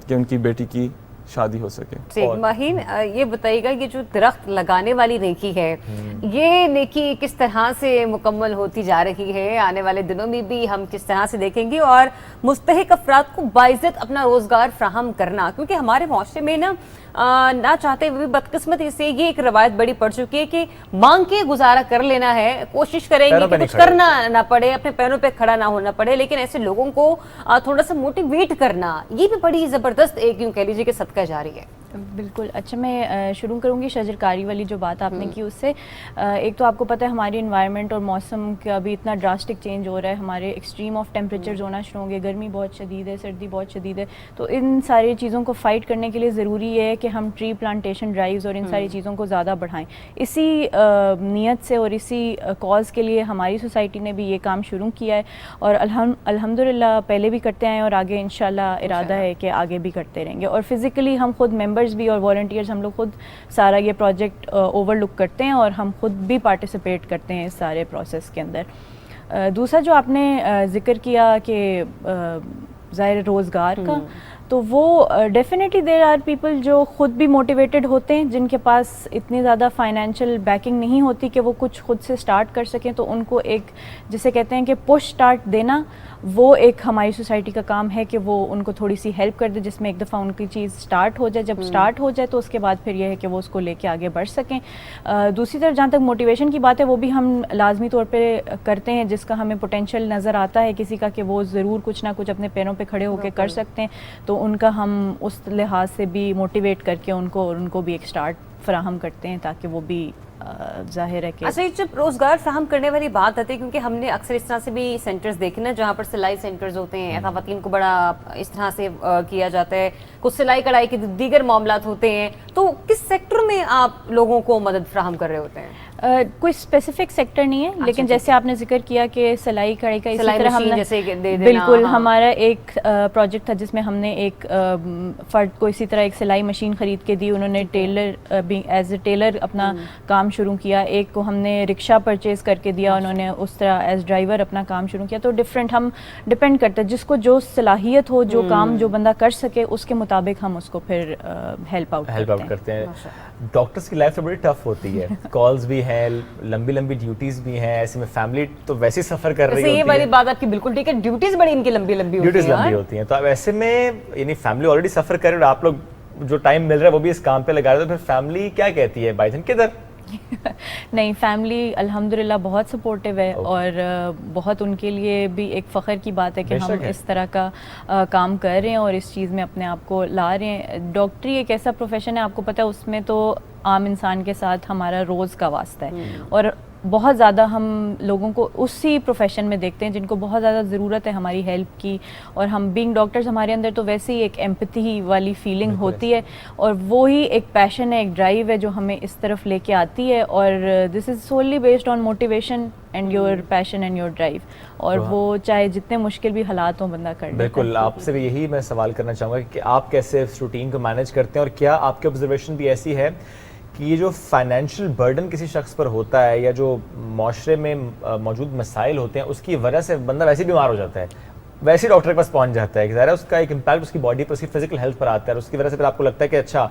کہ ان کی بیٹی کی شادی ہو سکے. ٹھیک, ماہین یہ بتائیے گا یہ جو درخت لگانے والی نیکی ہے یہ نیکی کس طرح سے مکمل ہوتی جا رہی ہے؟ آنے والے دنوں میں بھی ہم کس طرح سے دیکھیں گے؟ اور مستحق افراد کو باعزت اپنا روزگار فراہم کرنا, کیونکہ ہمارے معاشرے میں نہ چاہتے ہوئے بھی بدقسمتی سے یہ ایک روایت بڑی پڑ چکی ہے کہ مانگ کے گزارا کر لینا ہے, کوشش کریں گے کہ کچھ کرنا نہ پڑے, اپنے پیروں پہ کھڑا نہ ہونا پڑے, لیکن ایسے لوگوں کو تھوڑا سا موٹیویٹ کرنا یہ بھی بڑی زبردست ایک یوں کہہ لیجیے کہ صدقہ جاری ہے. بالکل. اچھا, میں شروع کروں گی شجرکاری والی جو بات آپ نے کی اس سے. ایک تو آپ کو پتہ ہے ہماری انوائرمنٹ اور موسم کا بھی اتنا ڈراسٹک چینج ہو رہا ہے, ہمارے ایکسٹریم آف ٹیمپریچرز ہونا شروع ہو گئے, گرمی بہت شدید ہے, سردی بہت شدید ہے. تو ان ساری چیزوں کو فائٹ کرنے کے لیے ضروری ہے کہ ہم ٹری پلانٹیشن ڈرائیوز اور ان ساری چیزوں کو زیادہ بڑھائیں. اسی نیت سے اور اسی کاز کے لیے ہماری سوسائٹی نے بھی یہ کام شروع کیا ہے اور الحمدللہ پہلے بھی کرتے ہیں اور آگے انشاءاللہ ارادہ ہے کہ آگے بھی کرتے رہیں گے. اور فزیکلی ہم خود ممبرز بھی اور والنٹیئرز ہم لوگ خود سارا یہ پروجیکٹ اوور لک کرتے ہیں اور ہم خود بھی پارٹیسپیٹ کرتے ہیں اس سارے پروسیس کے اندر. دوسرا جو آپ نے ذکر کیا کہ ظاہر روزگار کا, تو وہ ڈیفینیٹلی دیر آر پیپل جو خود بھی موٹیویٹڈ ہوتے ہیں, جن کے پاس اتنی زیادہ فائنینشیل بیکنگ نہیں ہوتی کہ وہ کچھ خود سے سٹارٹ کر سکیں, تو ان کو ایک جسے کہتے ہیں کہ پش سٹارٹ دینا, وہ ایک ہماری سوسائٹی کا کام ہے کہ وہ ان کو تھوڑی سی ہیلپ کر دے جس میں ایک دفعہ ان کی چیز سٹارٹ ہو جائے. جب سٹارٹ ہو جائے تو اس کے بعد پھر یہ ہے کہ وہ اس کو لے کے آگے بڑھ سکیں. دوسری طرف جہاں تک موٹیویشن کی بات ہے وہ بھی ہم لازمی طور پہ کرتے ہیں, جس کا ہمیں پوٹینشیل نظر آتا ہے کسی کا کہ وہ ضرور کچھ نہ کچھ اپنے پیروں پہ کھڑے ہو کے کر سکتے ہیں, تو ان کا ہم اس لحاظ سے بھی موٹیویٹ کر کے ان کو بھی ایک سٹارٹ فراہم کرتے ہیں تاکہ وہ بھی ظاہر ہے کہ. اچھا, جب روزگار فراہم کرنے والی بات آتی ہے, کیونکہ ہم نے اکثر اس طرح سے بھی سینٹرز دیکھے نا جہاں پر سلائی سینٹرز ہوتے ہیں, خواتین کو بڑا اس طرح سے کیا جاتا ہے, کچھ سلائی کڑھائی کے دیگر معاملات ہوتے ہیں, تو کس سیکٹر میں آپ لوگوں کو مدد فراہم کر رہے ہوتے ہیں؟ کوئی اسپیسیفک سیکٹر نہیں ہے, لیکن جیسے آپ نے ذکر کیا کہ سلائی کڑھائی کا, اسی طرح ہم نے بالکل ہمارا ایک پروجیکٹ تھا جس میں ہم نے ایک فرد کو اسی طرح ایک سلائی مشین خرید کے دی, انہوں نے ٹیلر ایز اے ٹیلر اپنا کام شروع کیا. ایک کو ہم نے رکشہ پرچیز کر کے دیا, انہوں نے اس طرح ایز ڈرائیور اپنا کام شروع کیا. تو ڈفرینٹ ہم ڈپینڈ کرتے ہیں, جس کو جو صلاحیت ہو, جو کام جو بندہ کر سکے اس کے مطابق ہم اس کو پھر ہیلپ آؤٹ کرتے ہیں. ڈاکٹرز کی لائف تو بڑی ٹف ہوتی ہے, کالز بھی ہیں, لمبی ڈیوٹیز بھی ہیں, ایسے میں فیملی تو ویسے سفر کر رہی ہوتی ہے. یہ والی بات آپ کی بالکل ٹھیک ہے, ڈیوٹیز بڑی ان کی لمبی ہوتی ہیں. تو اب ایسے میں یعنی فیملی آلریڈی سفر کر رہی ہے, آپ لوگ جو ٹائم مل رہا ہے وہ بھی اس کام پہ لگا رہے, تو پھر فیملی کیا کہتی ہے بھائی جان کدھر؟ نہیں, فیملی الحمدللہ بہت سپورٹیو ہے اور بہت ان کے لیے بھی ایک فخر کی بات ہے کہ ہم اس طرح کا کام کر رہے ہیں اور اس چیز میں اپنے آپ کو لا رہے ہیں. ڈاکٹری ایک ایسا پروفیشن ہے, آپ کو پتہ ہے اس میں تو عام انسان کے ساتھ ہمارا روز کا واسطہ ہے, اور بہت زیادہ ہم لوگوں کو اسی پروفیشن میں دیکھتے ہیں جن کو بہت زیادہ ضرورت ہے ہماری ہیلپ کی, اور ہم بینگ ڈاکٹرز ہمارے اندر تو ویسے ہی ایک ایمپتھی والی فیلنگ ہوتی ہے, اور وہی ایک پیشن ہے, ایک ڈرائیو ہے جو ہمیں اس طرف لے کے آتی ہے, اور this is solely based on motivation and your passion and your drive, اور وہ چاہے جتنے مشکل بھی حالات ہوں بندہ کر لیتا ہے. بالکل, آپ سے بھی یہی میں سوال کرنا چاہوں گا کہ آپ کیسے اس روٹین کو مینیج کرتے ہیں, اور کیا آپ کی آبزرویشن بھی ایسی ہے کہ یہ جو فائنینشیل برڈن کسی شخص پر ہوتا ہے یا جو معاشرے میں موجود مسائل ہوتے ہیں اس کی وجہ سے بندہ ویسے بیمار ہو جاتا ہے, ویسے ہی ڈاکٹر کے پاس پہنچ جاتا ہے, کہ ظاہر ہے اس کا ایک امپیکٹ اس کی باڈی پر, اس کی فزیکل ہیلتھ پر آتا ہے, اور اس کی وجہ سے پھر آپ کو لگتا ہے کہ اچھا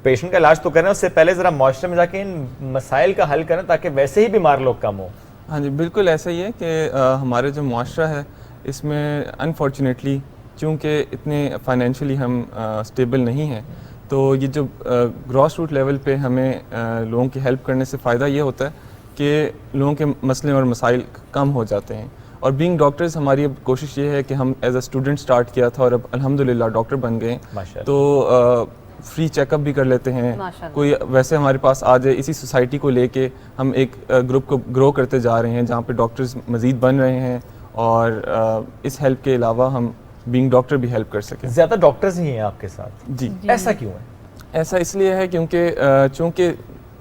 پیشنٹ کا علاج تو کرنا ہے, اس سے پہلے ذرا معاشرے میں جا کے ان مسائل کا حل کریں تاکہ ویسے ہی بیمار لوگ کم ہوں. ہاں جی, بالکل ایسا ہی ہے کہ ہمارے جو معاشرہ ہے اس میں انفارچونیٹلی چونکہ اتنے فائنینشلی ہم اسٹیبل نہیں ہیں, تو یہ جو گراس روٹ لیول پہ ہمیں لوگوں کی ہیلپ کرنے سے فائدہ یہ ہوتا ہے کہ لوگوں کے مسئلے اور مسائل کم ہو جاتے ہیں. اور بینگ ڈاکٹرز ہماری اب کوشش یہ ہے کہ ہم ایز اے اسٹوڈنٹ اسٹارٹ کیا تھا اور اب الحمدللہ ڈاکٹر بن گئے ہیں, تو فری چیک اپ بھی کر لیتے ہیں. کوئی ویسے ہمارے پاس آ جائے, اسی سوسائٹی کو لے کے ہم ایک گروپ کو گرو کرتے جا رہے ہیں جہاں پہ ڈاکٹرز مزید بن رہے ہیں, اور اس ہیلپ کے علاوہ ہم بینگ ڈاکٹر بھی ہیلپ کر سکیں. زیادہ ڈاکٹرز ہی ہیں آپ کے ساتھ؟ جی. ایسا کیوں ہے؟ ایسا اس لیے ہے کیونکہ چونکہ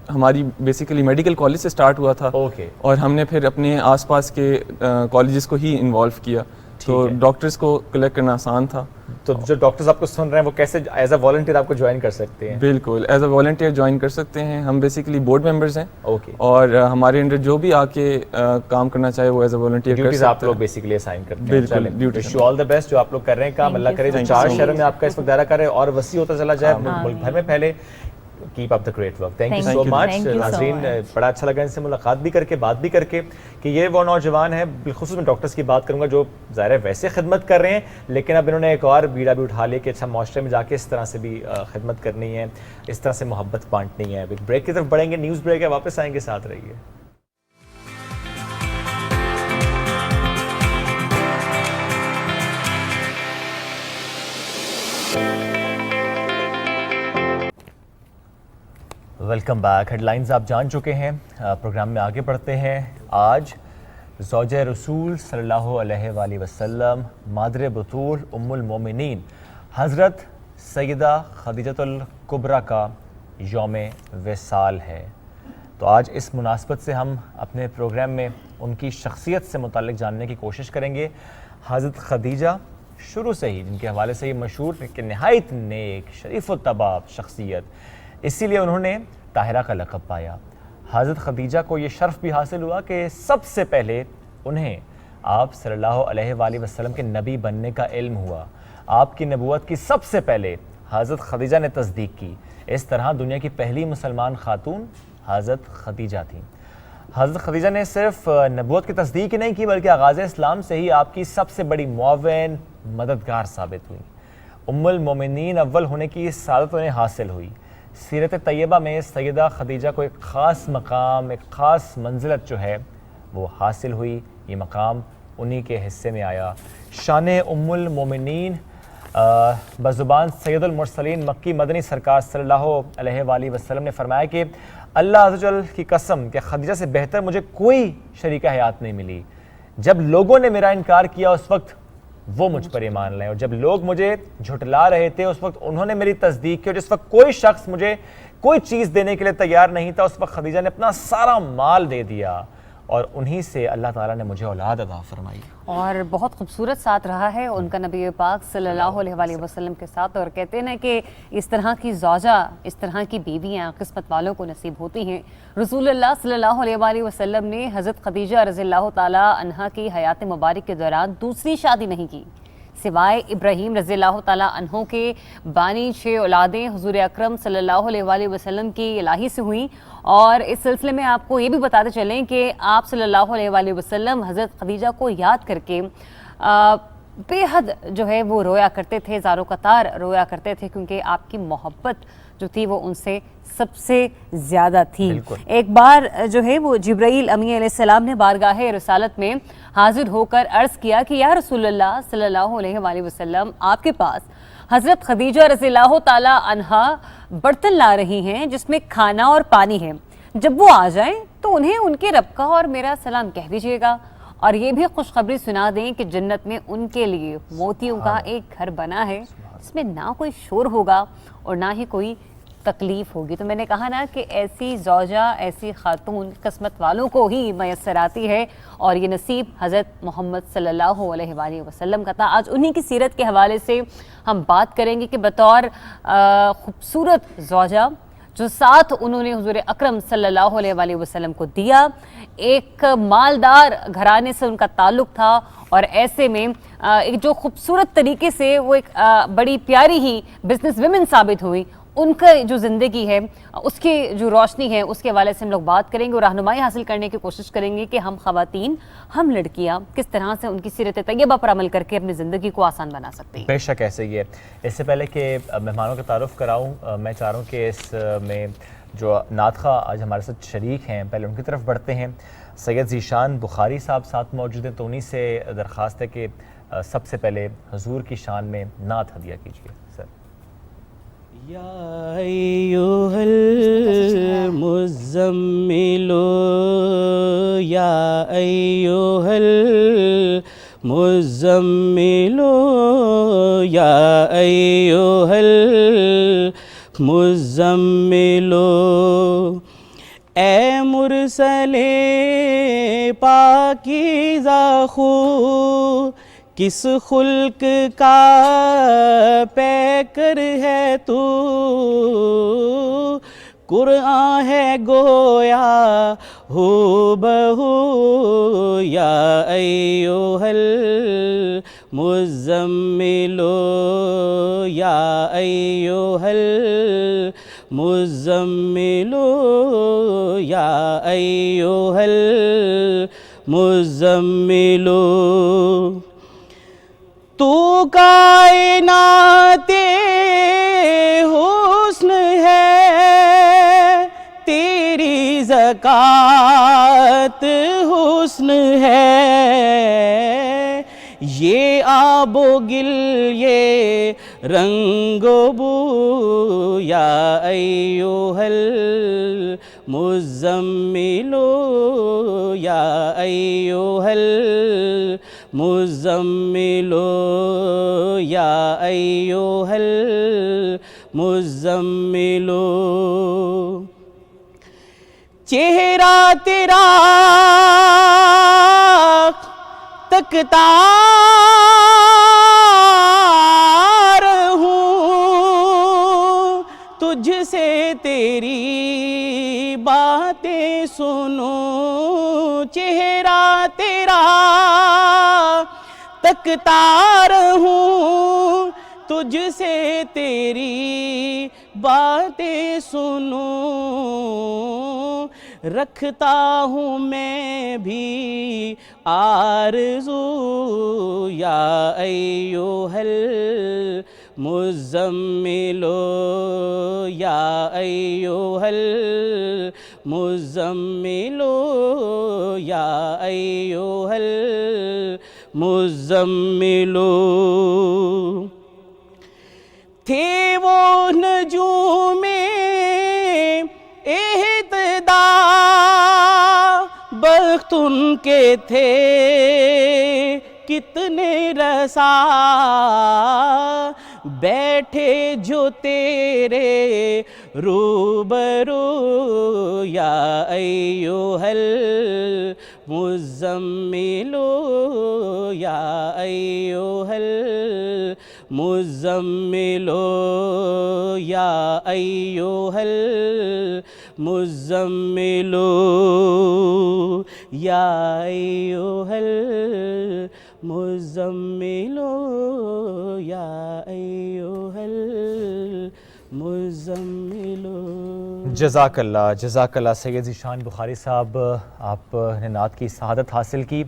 ہماری بیسیکلی میڈیکل کالج سے سٹارٹ ہوا تھا, اور ہم نے پھر اپنے آس پاس کے کالجز کو ہی انوالو کیا, تو ڈاکٹرز کو کلیکٹ کرنا آسان تھا. تو جو ڈاکٹرز آپ کو سن رہے ہیں وہ کیسے ایز اے والنٹیئر آپ کو جوائن کر سکتے ہیں؟ بالکل ایز اے والنٹیئر جوائن کر سکتے ہیں. ہم بیسیکلی بورڈ ممبرز ہیں, اور ہمارے انڈر جو بھی آ کے کام کرنا چاہے وہ ایز اے والنٹیئر کر سکتے ہیں. آپ لوگ بیسیکلی اسائن کرتے ہیں. بالکل, wish you all the best جو آپ لوگ کر رہے ہیں کام. اللہ کرے جو 4 شہروں میں آپ کا اس وقت دائرہ کرے اور وسیع ہوتا چلا جائے ملک بھر میں پھیلے. Keep up the great work. Thank you so much. ناظرین, بڑا اچھا لگا ان سے ملاقات بھی کر کے, بات بھی کر کے, کہ یہ وہ نوجوان ہیں, بالخصوص میں ڈاکٹرز کی بات کروں گا جو ظاہر ہے ویسے خدمت کر رہے ہیں, لیکن اب انہوں نے ایک اور بیڑا بھی اٹھا لیا کہ اچھا معاشرے میں جا کے اس طرح سے بھی خدمت کرنی ہے, اس طرح سے محبت بانٹنی ہے. ایک بریک کی طرف بڑھیں گے, نیوز بریک ہے, واپس آئیں گے, ساتھ رہیے. Welcome back. ہیڈ لائنز آپ جان چکے ہیں, پروگرام میں آگے بڑھتے ہیں. آج زوجہ رسول صلی اللہ علیہ وآلہ وسلم, مادر بطول ام المومنین حضرت سیدہ خدیجہ الکبریٰ کا یوم وصال ہے. تو آج اس مناسبت سے ہم اپنے پروگرام میں ان کی شخصیت سے متعلق جاننے کی کوشش کریں گے. حضرت خدیجہ شروع سے ہی, جن کے حوالے سے یہ مشہور کہ نہایت نیک, شریف و طباب شخصیت, اسی لیے انہوں نے طاہرہ کا لقب پایا. حضرت خدیجہ کو یہ شرف بھی حاصل ہوا کہ سب سے پہلے انہیں آپ صلی اللہ علیہ وآلہ وسلم کے نبی بننے کا علم ہوا. آپ کی نبوت کی سب سے پہلے حضرت خدیجہ نے تصدیق کی. اس طرح دنیا کی پہلی مسلمان خاتون حضرت خدیجہ تھیں. حضرت خدیجہ نے صرف نبوت کی تصدیق ہی نہیں کی بلکہ آغاز اسلام سے ہی آپ کی سب سے بڑی معاون, مددگار ثابت ہوئی. ام المومنین اول ہونے کی سعادت انہیں حاصل ہوئی. سیرت طیبہ میں سیدہ خدیجہ کو ایک خاص مقام, ایک خاص منزلت جو ہے وہ حاصل ہوئی. یہ مقام انہی کے حصے میں آیا. شان ام المومنین بزبان سید المرسلین مکی مدنی سرکار صلی اللہ علیہ وآلہ وسلم نے فرمایا کہ اللہ عز و جل کی قسم کہ خدیجہ سے بہتر مجھے کوئی شریکہ حیات نہیں ملی. جب لوگوں نے میرا انکار کیا اس وقت وہ مجھ پر ایمان لائے, اور جب لوگ مجھے جھٹلا رہے تھے اس وقت انہوں نے میری تصدیق کی. اور جس وقت کوئی شخص مجھے کوئی چیز دینے کے لیے تیار نہیں تھا اس وقت خدیجہ نے اپنا سارا مال دے دیا, اور انہی سے اللہ تعالیٰ نے مجھے اولاد عطا فرمائی. اور بہت خوبصورت ساتھ رہا ہے ان کا نبی پاک صلی اللہ علیہ وآلہ وسلم کے ساتھ. اور کہتے ہیں کہ اس طرح کی زوجہ, اس طرح کی بیویاں قسمت والوں کو نصیب ہوتی ہیں. رسول اللہ صلی اللہ علیہ وآلہ وسلم نے حضرت خدیجہ رضی اللہ تعالیٰ عنہا کی حیات مبارک کے دوران دوسری شادی نہیں کی, سوائے ابراہیم رضی اللہ تعالیٰ عنہ کے بانی 6 اولادیں حضور اکرم صلی اللہ علیہ وآلہ وسلم کی الہی سے ہوئیں. اور اس سلسلے میں آپ کو یہ بھی بتاتے چلیں کہ آپ صلی اللہ علیہ وآلہ وسلم حضرت خدیجہ کو یاد کر کے بے حد جو ہے وہ رویا کرتے تھے, زارو قطار رویا کرتے تھے, کیونکہ آپ کی محبت جو تھی وہ ان سے سب سے زیادہ تھی. ایک بار جو ہے وہ جبرائیل امی علیہ السلام نے بارگاہ رسالت میں حاضر ہو کر عرض کیا کہ یا رسول اللہ صلی اللہ علیہ وآلہ وسلم, آپ کے پاس حضرت خدیجہ رضی اللہ تعالیٰ عنہا برتن لا رہی ہیں جس میں کھانا اور پانی ہے, جب وہ آ جائیں تو انہیں ان کے رب کا اور میرا سلام کہہ دیجیے گا, اور یہ بھی خوشخبری سنا دیں کہ جنت میں ان کے لیے موتیوں کا ایک گھر بنا ہے جس میں نہ کوئی شور ہوگا اور نہ ہی کوئی تکلیف ہوگی. تو میں نے کہا نا کہ ایسی زوجہ, ایسی خاتون قسمت والوں کو ہی میسر آتی ہے, اور یہ نصیب حضرت محمد صلی اللہ علیہ وآلہ وسلم کا تھا. آج انہی کی سیرت کے حوالے سے ہم بات کریں گے کہ بطور خوبصورت زوجہ جو ساتھ انہوں نے حضور اکرم صلی اللہ علیہ وآلہ وسلم کو دیا, ایک مالدار گھرانے سے ان کا تعلق تھا, اور ایسے میں ایک جو خوبصورت طریقے سے وہ ایک بڑی پیاری ہی بزنس ویمن ثابت ہوئی. ان کا جو زندگی ہے اس کی جو روشنی ہے اس کے حوالے سے ہم لوگ بات کریں گے اور رہنمائی حاصل کرنے کی کوشش کریں گے کہ ہم خواتین, ہم لڑکیاں کس طرح سے ان کی سیرت طیبہ پر عمل کر کے اپنی زندگی کو آسان بنا سکتے ہیں. بے شک ایسے ہی ہے. اس سے پہلے کہ مہمانوں کا تعارف کراؤں, میں چاہ رہا ہوں کہ اس میں جو نعت خواہ آج ہمارے ساتھ شریک ہیں، پہلے ان کی طرف بڑھتے ہیں۔ سید ذیشان بخاری صاحب ساتھ موجود ہیں، تو انہی سے درخواست ہے کہ سب سے پہلے حضور کی شان میں نعت ہدیہ کیجیے سر۔ یا ایھا المزمل یا ایھا المزمل یا ایھا المزمل، اے مرسل پاکیزہ خو کس خلق کا پیکر ہے تو، قرآن ہے گویا ہو بہو، یا ایھا المزمل یا ایھا المزمل یا ایھا المزمل، تو کائنات حسن ہے، تیری زکوٰۃ حسن ہے، یہ آب و گل یہ رنگ و بو، یا ایھا المزمل یا ایھا المزمل یا ایھا المزمل، چہرہ تیرا تکتا رہوں، تجھ سے تیری باتیں سنوں، چہرہ تیرا تکتا رہوں، تجھ سے تیری باتیں سنوں، رکھتا ہوں میں بھی آرزو، یا ایھا المزمل یا ایھا المزمل یا ایھا المزمل، تھے وہ نجوم اہتدا بخت ان کے تھے کتنے رسا، بیٹھے جو تیرے روبرو، یا ایھا المزمل یا ایھا المزمل یا ایھا المزمل یا ایھا المزمل یا ایھا المزمل۔ جزاک اللہ سید ذیشان بخاری صاحب، آپ نے نعت کی شہادت حاصل کی۔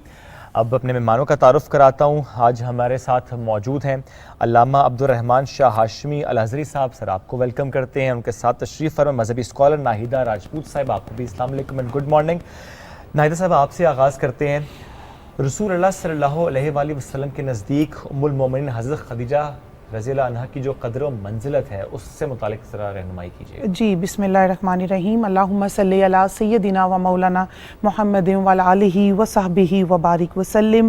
اب اپنے مہمانوں کا تعارف کراتا ہوں۔ آج ہمارے ساتھ موجود ہیں علامہ عبدالرحمن شاہ ہاشمی الازہری صاحب، سر آپ کو ویلکم کرتے ہیں۔ ان کے ساتھ تشریف فرما مذہبی اسکالر ناہیدہ راجپوت صاحب، آپ کو بھی السلام علیکم اینڈ گڈ مارننگ۔ ناہیدہ صاحب، آپ سے آغاز کرتے ہیں۔ رسول اللہ صلی اللہ علیہ وآلہ وسلم کے نزدیک ام المومنین حضرت خدیجہ رضی اللہ عنہ کی جو قدر و منزلت ہے، اس سے متعلق ذرا رہنمائی کیجیے۔ جی، بسم اللہ الرحمن الرحیم، اللہم صلی علی سیدنا و مولانا محمد وعلی آلہ و صحبہ وبارک وسلم۔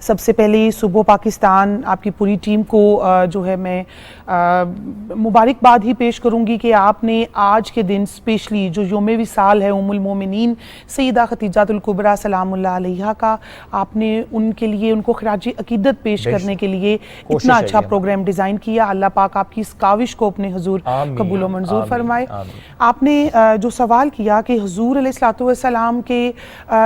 سب سے پہلے صوبہ پاکستان آپ کی پوری ٹیم کو جو ہے میں مبارکباد ہی پیش کروں گی کہ آپ نے آج کے دن اسپیشلی جو یوم وصال ہے ام المومنین سیدہ خدیجہ الکبریٰ سلام اللہ علیہا کا، آپ نے ان کے لیے ان کو خراج عقیدت پیش کرنے کے لیے اتنا اچھا پروگرام ڈیزائن کیا۔ اللہ پاک آپ کی اس کاوش کو اپنے حضور قبول و منظور فرمائے۔ آپ نے جو سوال کیا کہ حضور علیہ السلام کے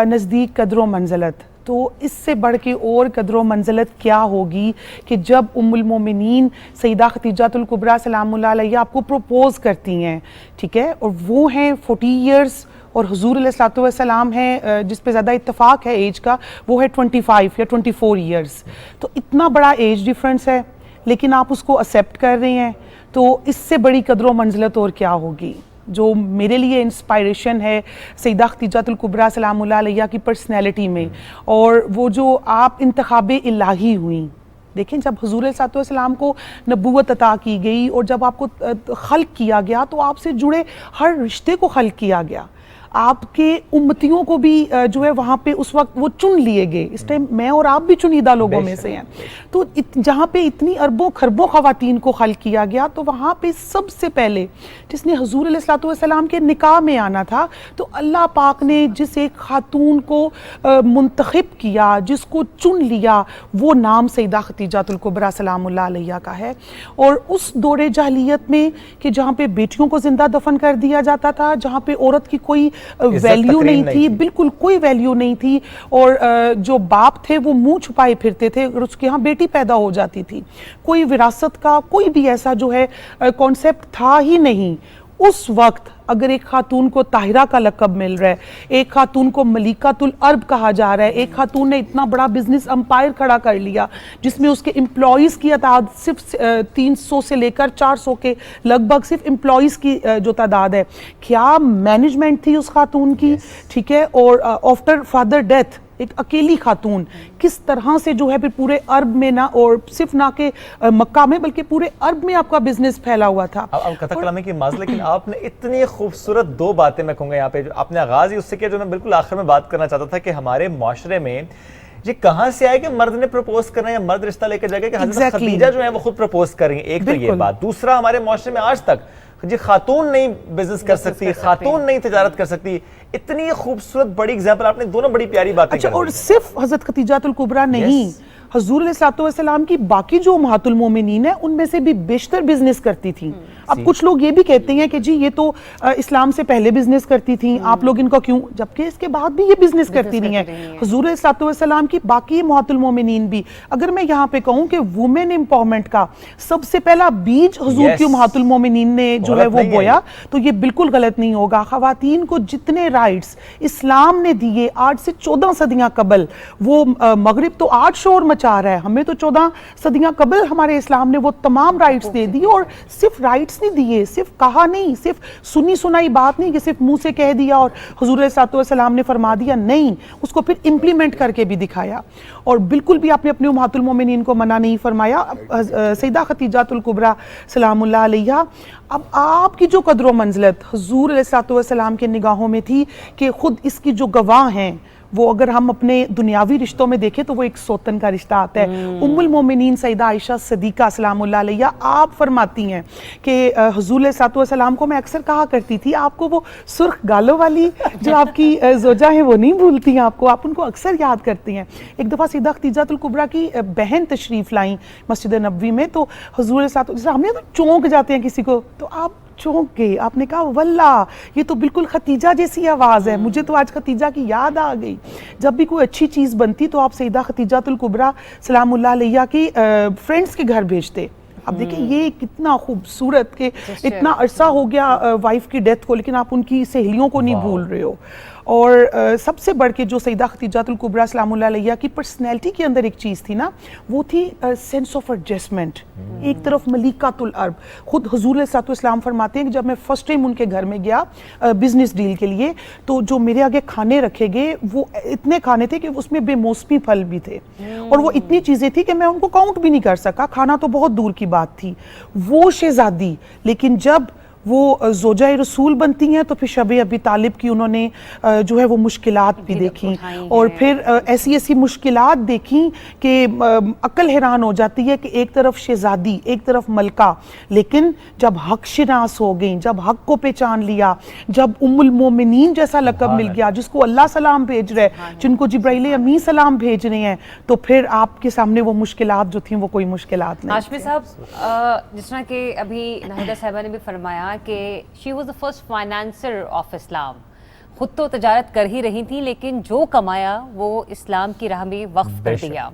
نزدیک قدر و منزلت، تو اس سے بڑھ کے اور قدر و منزلت کیا ہوگی کہ جب ام المومنین سیدہ خدیجہ الکبریٰ سلام اللہ علیہا آپ کو پروپوز کرتی ہیں، ٹھیک ہے، اور وہ ہیں 40 ایئرس اور حضور علیہ السلام ہیں جس پہ زیادہ اتفاق ہے ایج کا، وہ ہے 25 یا 24 ایئرس، تو اتنا بڑا ایج ڈیفرنس ہے لیکن آپ اس کو ایکسیپٹ کر رہے ہیں، تو اس سے بڑی قدر و منزلت اور کیا ہوگی؟ جو میرے لیے انسپائریشن ہے سیدہ خدیجۃ الکبریٰ سلام اللہ علیہا کی پرسنالٹی میں، اور وہ جو آپ انتخاب الہی ہوئیں. دیکھیں جب حضور علیہ السلام کو نبوت عطا کی گئی اور جب آپ کو خلق کیا گیا تو آپ سے جڑے ہر رشتے کو خلق کیا گیا. آپ کے امتیوں کو بھی جو ہے وہاں پہ اس وقت وہ چن لیے گئے. اس ٹائم میں اور آپ بھی چنیدہ لوگوں میں سے ہیں. تو جہاں پہ اتنی اربوں خربوں خواتین کو خلق کیا گیا تو وہاں پہ سب سے پہلے جس نے حضور علیہ السلام کے نکاح میں آنا تھا تو اللہ پاک نے جس ایک خاتون کو منتخب کیا، جس کو چن لیا، وہ نام سیدہ خدیجۃ الکبریٰ سلام اللہ علیہا کا ہے. اور اس دور جاہلیت میں کہ جہاں پہ بیٹیوں کو زندہ دفن کر دیا جاتا تھا، جہاں پہ عورت کی کوئی ویلیو نہیں تھی، بالکل کوئی ویلیو نہیں تھی، اور جو باپ تھے وہ منہ چھپائے پھرتے تھے اگر اس کے ہاں بیٹی پیدا ہو جاتی تھی. کوئی وراثت کا کوئی بھی ایسا جو ہے کانسیپٹ تھا ہی نہیں. اس وقت اگر ایک خاتون کو طاہرہ کا لقب مل رہا ہے، ایک خاتون کو ملکۃ العرب کہا جا رہا ہے، ایک خاتون نے اتنا بڑا بزنس امپائر کھڑا کر لیا جس میں اس کے امپلائیز کی تعداد صرف 300 سے لے کر 400 کے لگ بھگ صرف امپلائیز کی جو تعداد ہے. کیا مینجمنٹ تھی اس خاتون کی، ٹھیک ہے. اور آفٹر فادر ڈیتھ ایک اکیلی خاتون کس طرح سے جو ہے پھر پورے عرب میں نہ، اور صرف نہ کہ مکہ میں بلکہ پورے عرب میں آپ کا بزنس پھیلا ہوا تھا. اب قطع کلامی کی معذرت، لیکن آپ نے اتنی خوبصورت دو باتیں میں کہوں گا یہاں پہ جو آپ نے آغاز ہی اس سے کیا، جو میں بالکل آخر میں بات کرنا چاہتا تھا کہ ہمارے معاشرے میں یہ کہاں سے آئے کہ مرد نے پروپوز کرنا ہے یا مرد رشتہ لے کے جائے گا کہ حضرت خدیجہ جو ہے وہ خود پروپوز کر رہی ہیں. ایک تو یہ بات. دوسرا، ہمارے معاشرے میں آج تک جی خاتون نہیں بزنس کر سکتی، خاتون نہیں تجارت کر سکتی. اتنی خوبصورت بڑی اگزامپل آپ نے دونوں بڑی پیاری باتیں اچھا. اور صرف حضرت خدیجۃ الکبریٰ نہیں، حضور علیہ السلام کی باقی جو امہات المومنین ہیں ان میں سے بھی بیشتر بزنس کرتی تھیں. اب کچھ لوگ یہ بھی کہتے ہیں کہ جی یہ تو اسلام سے پہلے بزنس کرتی تھیں، آپ لوگ ان کا کیوں، جبکہ اس کے بعد بھی یہ بزنس کرتی رہی ہیں. حضور علیہ السلام کی باقی امہات المومنین بھی. اگر میں یہاں پہ کہوں کہ وومن امپاورمنٹ کا سب سے پہلا بیج حضور کی امہات المومنین نے جو ہے وہ بویا، تو یہ بالکل غلط نہیں ہوگا. خواتین کو جتنے رائٹس اسلام نے دیے آج سے 14 صدیاں قبل، وہ مغرب تو آج شور مچا رہا ہے، ہمیں تو 14 صدیاں قبل ہمارے اسلام نے وہ تمام رائٹس دے دی. اور صرف رائٹس نہیں دیے، صرف کہا نہیں، صرف سنی سنائی بات نہیں کہ صرف منہ سے کہہ دیا اور حضور علیہ السلام نے فرما دیا، نہیں، اس کو پھر امپلیمنٹ کر کے بھی دکھایا. اور بالکل بھی آپ نے اپنے امہات المومنین کو منع نہیں فرمایا. سیدہ خدیجۃ الکبریٰ سلام اللہ علیہا، اب آپ کی جو قدر و منزلت حضور علیہ السلام کے نگاہوں میں تھی کہ خود اس کی جو گواہ ہیں وہ اگر ہم اپنے دنیاوی رشتوں میں دیکھیں تو وہ ایک سوتن کا رشتہ آتا ہے. ام المومنین سیدہ عائشہ صدیقہ سلام اللہ علیہا آپ فرماتی ہیں کہ حضور علیہ السلام کو میں اکثر کہا کرتی تھی آپ کو وہ سرخ گالوں والی جو آپ کی زوجہ ہیں وہ نہیں بھولتی ہیں آپ کو، آپ ان کو اکثر یاد کرتی ہیں. ایک دفعہ سیدہ خدیجۃ الکبریٰ کی بہن تشریف لائیں مسجد نبوی میں، تو حضور علیہ السلام ہم نے تو چونک جاتے ہیں کسی کو، تو آپ چونک گئے، آپ نے کہا واللہ یہ تو بالکل ختیجہ جیسی آواز ہے. مجھے تو آج ختیجہ کی یاد آ گئی. جب بھی کوئی اچھی چیز بنتی تو آپ سیدہ خدیجۃ الکبریٰ سلام اللہ علیہا کی فرینڈس کے گھر بھیجتے. اب دیکھیں یہ کتنا خوبصورت کہ اتنا عرصہ ہو گیا وائف کی ڈیتھ کو لیکن آپ ان کی سہیلیوں کو نہیں بھول رہے ہو. اور سب سے بڑھ کے جو سیدہ خدیجۃ الکبریٰ سلام اللہ علیہا کی پرسنالٹی کے اندر ایک چیز تھی نا، وہ تھی سینس آف ایڈجسٹمنٹ. ایک طرف ملکۃ العرب، خود حضور علیہ السلام فرماتے ہیں کہ جب میں فرسٹ ٹائم ان کے گھر میں گیا بزنس ڈیل کے لیے تو جو میرے آگے کھانے رکھے گئے وہ اتنے کھانے تھے کہ اس میں بے موسمی پھل بھی تھے اور وہ اتنی چیزیں تھی کہ میں ان کو کاؤنٹ بھی نہیں کر سکا. کھانا تو بہت دور کی بات تھی. وہ شہزادی لیکن جب وہ زوجہ رسول بنتی ہیں تو پھر شب ابی طالب کی انہوں نے جو ہے وہ مشکلات بھی دیکھیں اور پھر ایسی ایسی مشکلات دیکھیں کہ عقل حیران ہو جاتی ہے کہ ایک طرف شہزادی ایک طرف ملکہ، لیکن جب حق شناس ہو گئیں، جب حق کو پہچان لیا، جب ام المومنین جیسا لقب مل گیا جس کو اللہ سلام بھیج رہے، جن کو جبرائیل امین سلام بھیج رہے ہیں، تو پھر آپ کے سامنے وہ مشکلات جو تھیں وہ کوئی مشکلات نہیں. ہاشمی صاحب، جس طرح کہ ابھی ناہیدہ صاحبہ نے بھی فرمایا کہ she was the first financer of اسلام، خود تو تجارت کر ہی رہی تھی لیکن جو کمایا وہ اسلام کی راہ میں وقف کر دیا.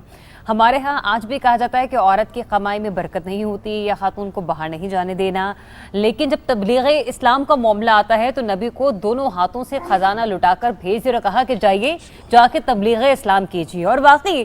ہمارے ہاں آج بھی کہا جاتا ہے کہ عورت کی کمائی میں برکت نہیں ہوتی یا خاتون کو باہر نہیں جانے دینا، لیکن جب تبلیغ اسلام کا معاملہ آتا ہے تو نبی کو دونوں ہاتھوں سے خزانہ لٹا کر بھیج دیا اور کہا کہ جائیے جا کے تبلیغ اسلام کیجیے. اور واقعی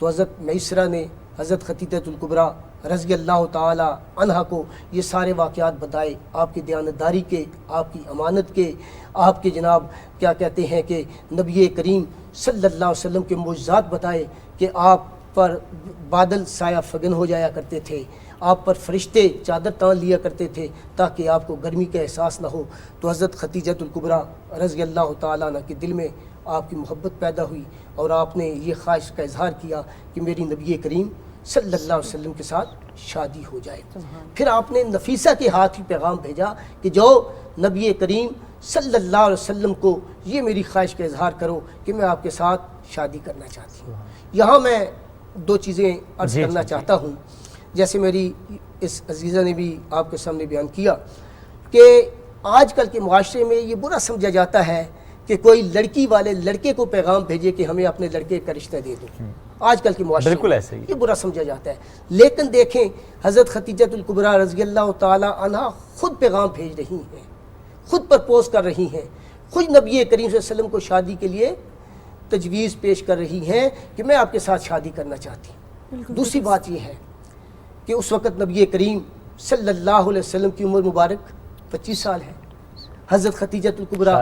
تو حضرت میسرہ نے حضرت خدیجۃ الکبریٰ رضی اللہ تعالی عنہا کو یہ سارے واقعات بتائے، آپ کی دیانتداری کے، آپ کی امانت کے، آپ کے جناب کیا کہتے ہیں کہ نبی کریم صلی اللہ علیہ وسلم کے معجزات بتائے کہ آپ پر بادل سایہ فگن ہو جایا کرتے تھے، آپ پر فرشتے چادر تان لیا کرتے تھے تاکہ آپ کو گرمی کا احساس نہ ہو۔ تو حضرت خدیجۃ الکبریٰ رضی اللہ تعالیٰ عنہ کے دل میں آپ کی محبت پیدا ہوئی اور آپ نے یہ خواہش کا اظہار کیا کہ میری نبی کریم صلی اللہ علیہ وسلم کے ساتھ شادی ہو جائے۔ پھر آپ نے نفیسہ کے ہاتھ ہی پیغام بھیجا کہ جو نبی کریم صلی اللہ علیہ وسلم کو یہ میری خواہش کا اظہار کرو کہ میں آپ کے ساتھ شادی کرنا چاہتی ہوں۔ یہاں میں دو چیزیں عرض کرنا چاہتا ہوں، جیسے میری اس عزیزہ نے بھی آپ کے سامنے بیان کیا کہ آج کل کے معاشرے میں یہ برا سمجھا جاتا ہے کہ کوئی لڑکی والے لڑکے کو پیغام بھیجے کہ ہمیں اپنے لڑکے کا رشتہ دے دو۔ آج کل کے معاشرے بالکل میں ایسے ہی یہ برا سمجھا جاتا ہے، لیکن دیکھیں حضرت خدیجۃ الکبریٰ رضی اللہ تعالی عنہا خود پیغام بھیج رہی ہیں، خود پرپوز کر رہی ہیں، خود نبی کریم صلی اللہ علیہ وسلم کو شادی کے لیے تجویز پیش کر رہی ہیں کہ میں آپ کے ساتھ شادی کرنا چاہتی ہوں۔ دوسری بات یہ ہے کہ اس وقت نبی کریم صلی اللہ علیہ وسلم کی عمر مبارک 25 سال ہے، حضرت خدیجۃ الکبریٰ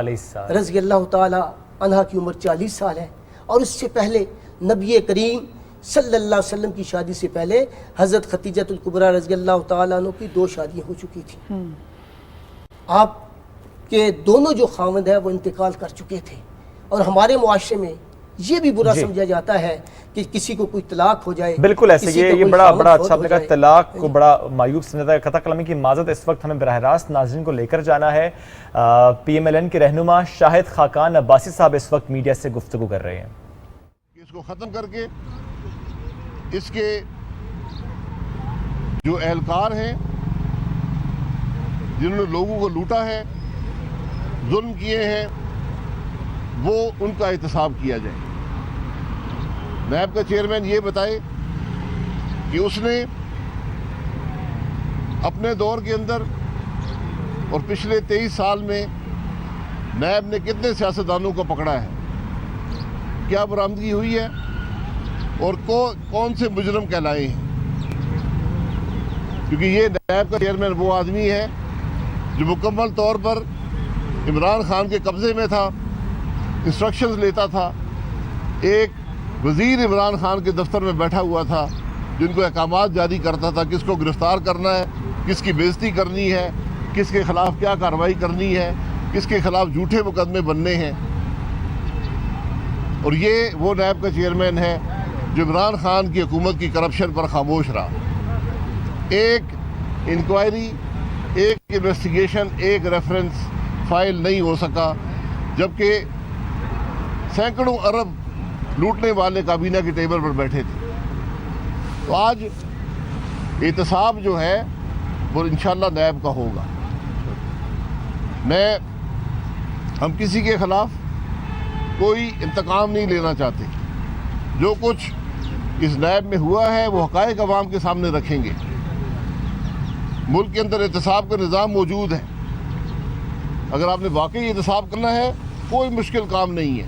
رضی اللہ تعالی عنہا کی عمر 40 سال ہے، اور اس سے پہلے نبی کریم صلی اللہ علیہ وسلم کی شادی سے پہلے حضرت خدیجۃ الکبریٰ رضی اللہ تعالیٰ عنہ کی 2 شادیاں ہو چکی تھیں۔ آپ کے دونوں جو خاوند ہیں وہ انتقال کر چکے تھے، اور ہمارے معاشرے میں یہ بھی برا سمجھا جاتا ہے کہ کسی کو کوئی طلاق ہو جائے۔ بالکل ایسے یہ بڑا اچھا آپ نے کہا، طلاق کو بڑا معیوب سمجھا ہے۔ قطع کلامی کی معذرت، اس وقت ہمیں براہ راست ناظرین کو لے کر جانا ہے۔ پی ایم ایل این کے رہنما شاہد خاقان عباسی صاحب اس وقت میڈیا سے گفتگو کر رہے ہیں۔ اس کو ختم کر کے اس کے جو اہلکار ہیں جنہوں نے لوگوں کو لوٹا ہے، ظلم کیے ہیں، وہ ان کا احتساب کیا جائے۔ نیب کا چیئرمین یہ بتائے کہ اس نے اپنے دور کے اندر اور پچھلے 23 سال میں نیب نے کتنے سیاستدانوں کو پکڑا ہے، کیا برآمدگی ہوئی ہے، اور کون سے مجرم کہلائے ہیں، کیونکہ یہ نیب کا چیئرمین وہ آدمی ہے جو مکمل طور پر عمران خان کے قبضے میں تھا، انسٹرکشنز لیتا تھا، ایک وزیر عمران خان کے دفتر میں بیٹھا ہوا تھا جن کو احکامات جاری کرتا تھا، کس کو گرفتار کرنا ہے، کس کی بےزتی کرنی ہے، کس کے خلاف کیا کارروائی کرنی ہے، کس کے خلاف جھوٹے مقدمے بننے ہیں۔ اور یہ وہ نیب کا چیئرمین ہے جو عمران خان کی حکومت کی کرپشن پر خاموش رہا۔ ایک انکوائری، ایک انویسٹیگیشن، ایک ریفرنس فائل نہیں ہو سکا، جبکہ سینکڑوں ارب لوٹنے والے کابینہ کی ٹیبل پر بیٹھے تھے۔ تو آج احتساب جو ہے وہ انشاءاللہ نیب کا ہوگا۔ ہم کسی کے خلاف کوئی انتقام نہیں لینا چاہتے، جو کچھ اس نیب میں ہوا ہے وہ حقائق عوام کے سامنے رکھیں گے۔ ملک کے اندر احتساب کا نظام موجود ہے، اگر آپ نے واقعی احتساب کرنا ہے کوئی مشکل کام نہیں ہے،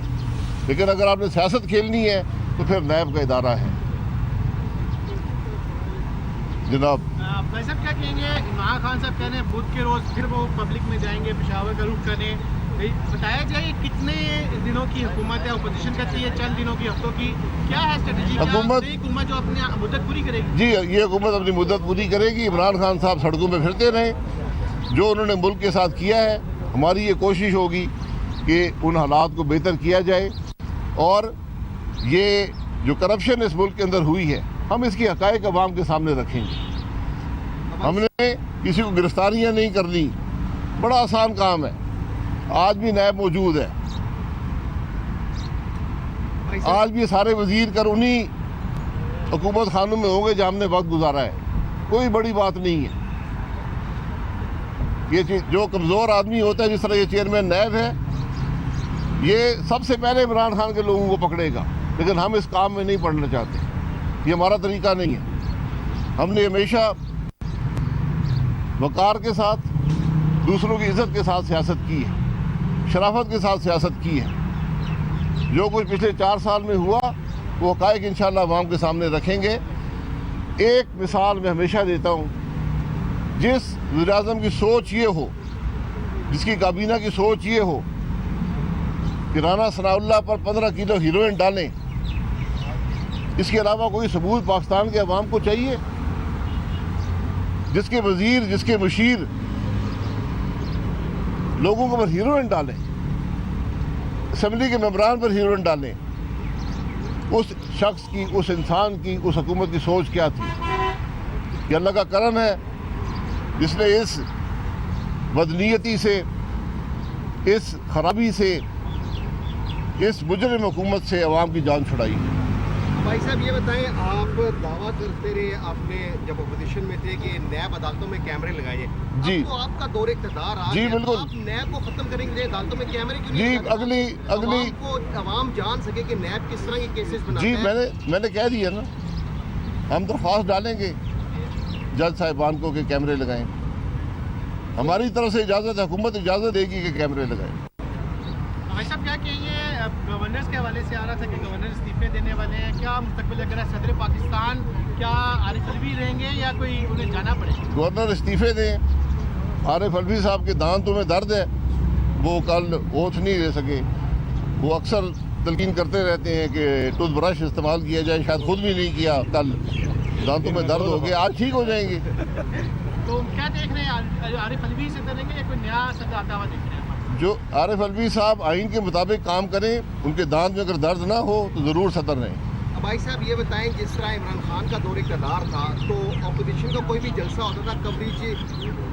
لیکن اگر آپ نے سیاست کھیلنی ہے تو پھر نیب کا ادارہ ہے۔ جناب بھائی صاحب کیا کہیں گے؟ عمران خان صاحب کہہ رہے ہیں بدھ کے روز پھر وہ پبلک میں جائیں گے، پشاور کا رخ کریں، بتایا جائے کتنے دنوں کی حکومت ہے؟ اپوزیشن کہتی ہے چند دنوں کی، ہفتوں کی، کیا ہے اسٹریٹجی؟ حکومت جو اپنی مدت پوری کرے گی؟ جی، یہ حکومت اپنی مدت پوری کرے گی۔ عمران خان صاحب سڑکوں پہ پھرتے رہیں، جو انہوں نے ملک کے ساتھ کیا ہے، ہماری یہ کوشش ہوگی کہ ان حالات کو بہتر کیا جائے، اور یہ جو کرپشن اس ملک کے اندر ہوئی ہے ہم اس کی حقائق عوام کے سامنے رکھیں گے۔ ہم نے کسی کو گرفتاریاں نہیں کرنی، بڑا آسان کام ہے۔ آج بھی نیب موجود ہے، آج بھی سارے وزیر کر انہی حکومت خانوں میں ہوں گے جہاں ہم نے وقت گزارا ہے، کوئی بڑی بات نہیں ہے۔ یہ جو کمزور آدمی ہوتا ہے، جس طرح یہ چیئرمین نیب ہے، یہ سب سے پہلے عمران خان کے لوگوں کو پکڑے گا، لیکن ہم اس کام میں نہیں پڑنا چاہتے، یہ ہمارا طریقہ نہیں ہے۔ ہم نے ہمیشہ وقار کے ساتھ، دوسروں کی عزت کے ساتھ سیاست کی ہے، شرافت کے ساتھ سیاست کی ہے۔ جو کچھ پچھلے 4 سال میں ہوا وہ حقائق انشاءاللہ عوام کے سامنے رکھیں گے. ایک مثال میں ہمیشہ دیتا ہوں, جس وزیر اعظم کی سوچ یہ ہو, جس کی کابینہ کی سوچ یہ ہو کہ رانا ثناء اللہ پر 15 کلو ہیروئن ڈالیں, اس کے علاوہ کوئی ثبوت پاکستان کے عوام کو چاہیے؟ جس کے وزیر, جس کے مشیر لوگوں کے اوپر ہیروئن ڈالیں, اسمبلی کے ممبران پر ہیروئن ڈالیں, اس شخص کی, اس انسان کی, اس حکومت کی سوچ کیا تھی؟ یہ اللہ کا کرم ہے جس نے اس بدنیتی سے, اس خرابی سے, اس مجرم حکومت سے عوام کی جان چھڑائی. بھائی صاحب یہ بتائیں, آپ دعویٰ کرتے رہے آپ نے جب اپوزیشن میں تھے کہ نیب عدالتوں میں کیمرے لگائے, جی اب تو آپ کا دور اقتدار آ جی گیا, بالکل, آپ نیب کو ختم کریں گے, عدالتوں میں کیمرے کیوں جی نہیں لگائے؟ اگلی عوام جان سکے کہ نیب کس طرح کے کیسز بناتا جی ہے. میں نے کہہ دیا نا, ہم درخواست ڈالیں گے جج صاحبان کو کہ کیمرے لگائیں. ہماری طرف سے اجازت ہے, حکومت اجازت دے گی کہ کیمرے لگائیں. بھائی صاحب کیا کہ یہ گورنرز کے حوالے سے آ رہا تھا کہ گورنر استعفے دینے والے ہیں, کیا مستقبل اگر صدر پاکستان کیا عارف الوی رہیں گے یا کوئی انہیں جانا پڑے گا؟ گورنر استعفے دیں. عارف الوی صاحب کے دانتوں میں درد ہے, وہ کل اوتھ نہیں لے سکے. وہ اکثر تلقین کرتے رہتے ہیں کہ ٹوتھ برش استعمال کیا جائے, شاید خود بھی نہیں کیا, کل دانتوں میں درد ہو گیا, آج ٹھیک ہو جائیں گے. تو کیا دیکھ رہے ہیں, عارف الوی سے ڈریں گے یا کوئی نیا صدر آتا ہوا دیکھ رہے ہیں؟ جو عارف الوی صاحب آئین کے مطابق کام کریں, ان کے دانت میں اگر درد نہ ہو تو ضرور صدر رہیں. بھائی صاحب یہ بتائیں, جس طرح عمران خان کا دور اقتدار تھا تو اپوزیشن کا کوئی بھی جلسہ ہوتا تھا, کوریج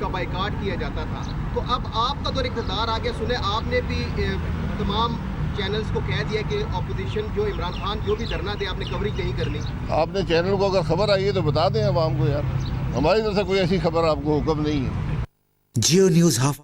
کا بائیکاٹ کیا جاتا تھا, تو اب آپ کا دور اقتدار آ گیا, سنیں آپ نے بھی تمام چینلز کو کہہ دیا کہ اپوزیشن جو عمران خان جو بھی دھرنا دے آپ نے کوریج نہیں کرنی. آپ نے چینل کو اگر خبر آئی ہے تو بتا دیں عوام کو یار, ہماری طرف سے کوئی ایسی خبر آپ کو حکم نہیں ہے. جیو نیوز ہاف.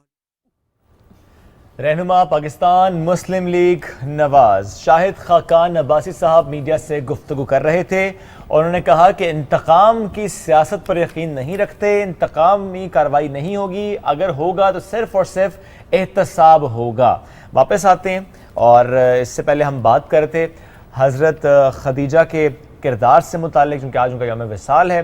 رہنما پاکستان مسلم لیگ نواز شاہد خاقان عباسی صاحب میڈیا سے گفتگو کر رہے تھے اور انہوں نے کہا کہ انتقام کی سیاست پر یقین نہیں رکھتے, انتقامی کارروائی نہیں ہوگی, اگر ہوگا تو صرف اور صرف احتساب ہوگا. واپس آتے ہیں, اور اس سے پہلے ہم بات کر رہے تھے حضرت خدیجہ کے کردار سے متعلق, کیونکہ آج ان کا یوم وصال ہے,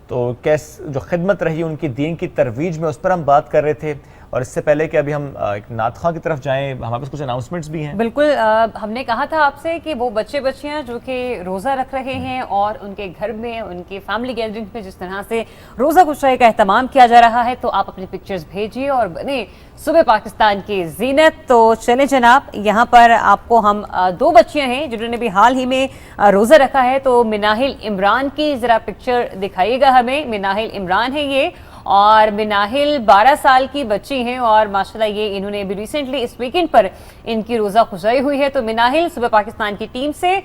تو جو خدمت رہی ان کی دین کی ترویج میں, اس پر ہم بات کر رہے تھے. اور اس سے پہلے کہ ابھی ہم ایک نعت خواں کی طرف جائیں, ہمارے پاس کچھ اناؤنسمنٹس بھی ہیں. بالکل, ہم نے کہا تھا آپ سے کہ وہ بچے بچیاں جو کہ روزہ رکھ رہے ہیں اور ان کے گھر میں, ان کے فیملی گیدرنگ میں جس طرح سے روزہ کشائی کا اہتمام کیا جا رہا ہے, تو آپ اپنی پکچرز بھیجیے اور بنے صبح پاکستان کی زینت. تو چلیں جناب, یہاں پر آپ کو ہم دو بچیاں ہیں جنہوں نے بھی حال ہی میں روزہ رکھا ہے, تو مناہل عمران کی ذرا پکچر دکھائیے گا ہمیں. مناہل عمران ہے یہ, اور مناہل 12 سال کی بچی ہیں, اور ماشاءاللہ یہ انہوں نے بھی ریسنٹلی اس ویکنڈ پر ان کی روزہ خشائی ہوئی ہے. تو مناہل صبح پاکستان کی ٹیم سے,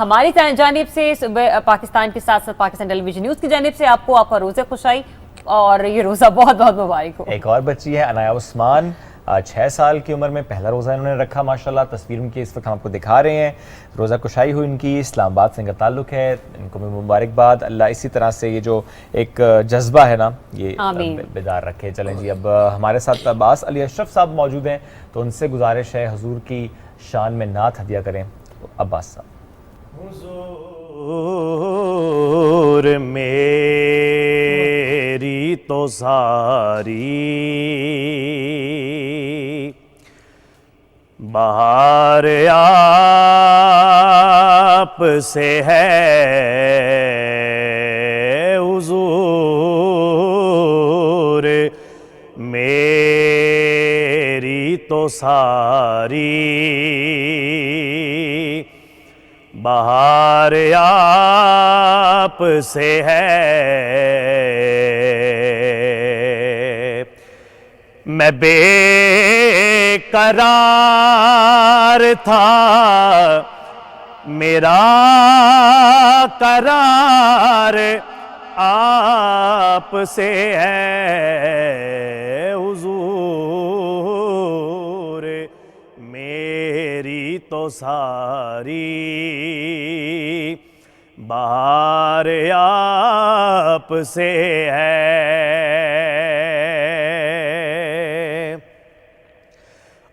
ہماری جانب سے, صبح پاکستان کے ساتھ ساتھ پاکستان ٹیلی ویژن نیوز کی جانب سے آپ کو آپ کا روزہ خشائی اور یہ روزہ بہت بہت مبارک ہو. ایک اور بچی ہے عنایا عثمان, 6 سال کی عمر میں پہلا روزہ انہوں نے رکھا. ماشاءاللہ تصویر ان کی اس وقت ہم آپ کو دکھا رہے ہیں. روزہ کشائی ہوئی ان کی, اسلام آباد سے ان کا تعلق ہے, ان کو بھی مبارکباد. اللہ اسی طرح سے یہ جو ایک جذبہ ہے نا, یہ بیدار رکھے. چلیں جی, اب ہمارے ساتھ عباس علی اشرف صاحب موجود ہیں, تو ان سے گزارش ہے حضور کی شان میں نعت ہدیہ کریں. عباس صاحب. حضور میری تو ساری بہار آپ سے ہے, حضور میری تو ساری بہار آپ سے ہے. میں بے قرار تھا, میرا قرار آپ سے ہے, حضور میری تو ساری بہار آپ سے ہے.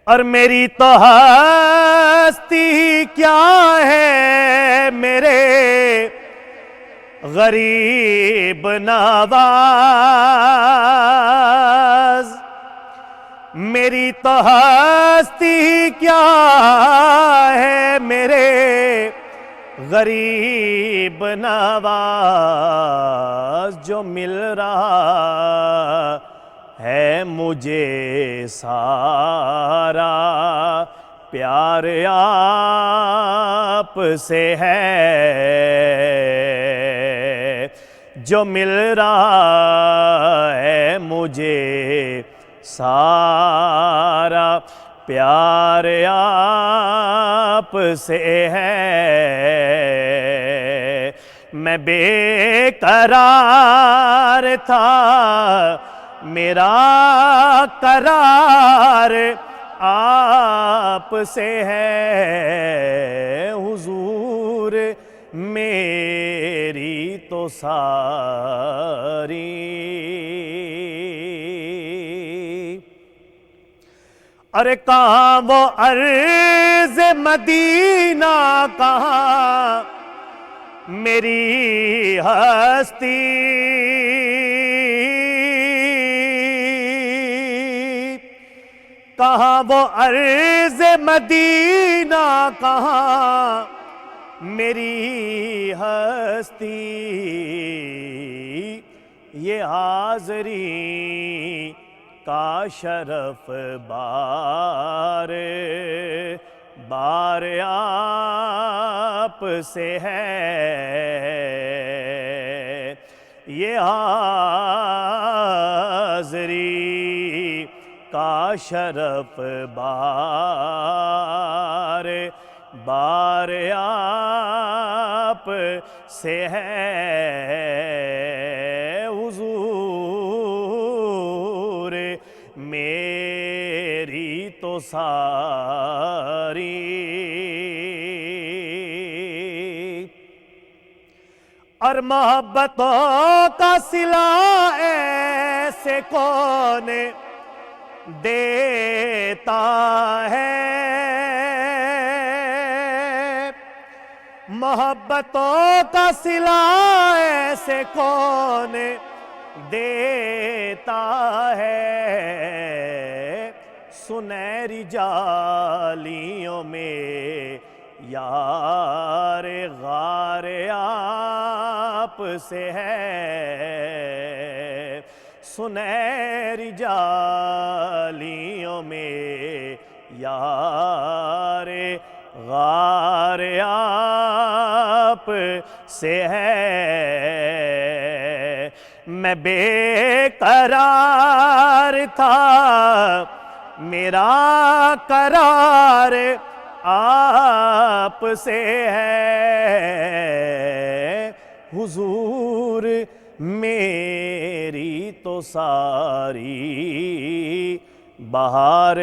اور میری تو ہستی کیا ہے میرے غریب نواز، میری تو ہستی کیا ہے میرے غریب نواز، جو مل رہا ہے مجھے سارا پیار آپ سے ہے، جو مل رہا ہے مجھے سارا پیار آپ سے ہے، میں بے قرار تھا میرا قرار آپ سے ہے، حضور میری تو ساری ارے کہاں وہ عرض مدینہ کہاں میری ہستی، کہاں وہ عرض مدینہ کہاں میری ہستی، یہ حاضری کا شرف بار بار آپ سے ہے، یہ حاضری کا شرف بار بار آپ سے ہے، حضور میری تو ساری اور محبتوں کا صلہ ایسے کون دیتا ہے، محبتوں کا صلہ ایسے کون دیتا ہے، سنہری جالیوں میں یار غار آپ سے ہے، سنہری جالیوں میں یار غار آپ سے ہے، میں بے قرار تھا میرا قرار آپ سے ہے، حضور میری تو ساری بہار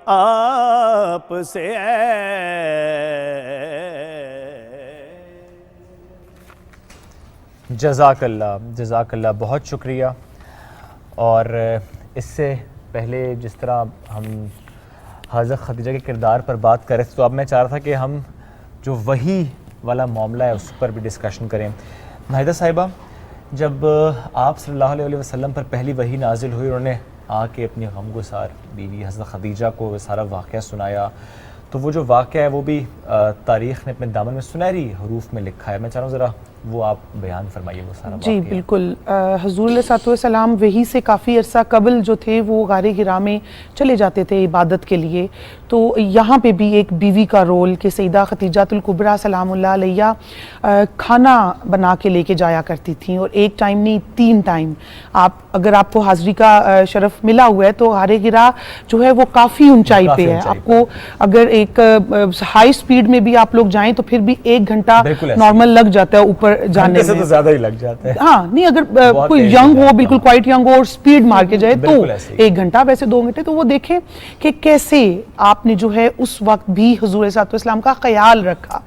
آپ سے ہے۔ جزاک اللہ بہت شکریہ۔ اور اس سے پہلے جس طرح ہم حضرت خدیجہ کے کردار پر بات کر رہے تھے، تو اب میں چاہ رہا تھا کہ ہم جو وحی والا معاملہ ہے اس پر بھی ڈسکشن کریں۔ ناہیدہ صاحبہ، جب آپ صلی اللہ علیہ وسلم پر پہلی وحی نازل ہوئی، انہوں نے آ کے اپنی غمگسار بیوی حضرت خدیجہ کو سارا واقعہ سنایا، تو وہ جو واقعہ ہے وہ بھی تاریخ نے اپنے دامن میں سنہری حروف میں لکھا ہے۔ میں چاہ رہا ہوں ذرا وہ آپ بیان فرمائیے وہ سارا جی واقعہ۔ بالکل، حضور علیہ السلام وحی سے کافی عرصہ قبل جو تھے وہ غار حرا میں چلے جاتے تھے عبادت کے لیے، تو یہاں پہ بھی ایک بیوی کا رول کہ سیدہ خدیجہ الکبریٰ سلام اللہ علیہ کھانا بنا کے لے کے جایا کرتی تھیں، اور ایک ٹائم نہیں 3 ٹائم۔ اگر آپ کو حاضری کا شرف ملا ہوا ہے تو غار حرا جو ہے وہ کافی اونچائی پہ ہے، آپ کو اگر ایک ہائی سپیڈ میں بھی آپ لوگ جائیں تو پھر بھی 1 گھنٹہ نارمل لگ جاتا ہے اوپر جانے میں، سے تو زیادہ ہی لگ جاتا ہے۔ ہاں نہیں، اگر کوئی ینگ ہو، بالکل کوائٹ ینگ ہو اور سپیڈ مار کے جائے تو 1 گھنٹہ، ویسے 2 گھنٹے۔ تو وہ دیکھیں کہ کیسے آپ نے جو ہے اس وقت بھی حضور علیہ السلام کا خیال رکھا۔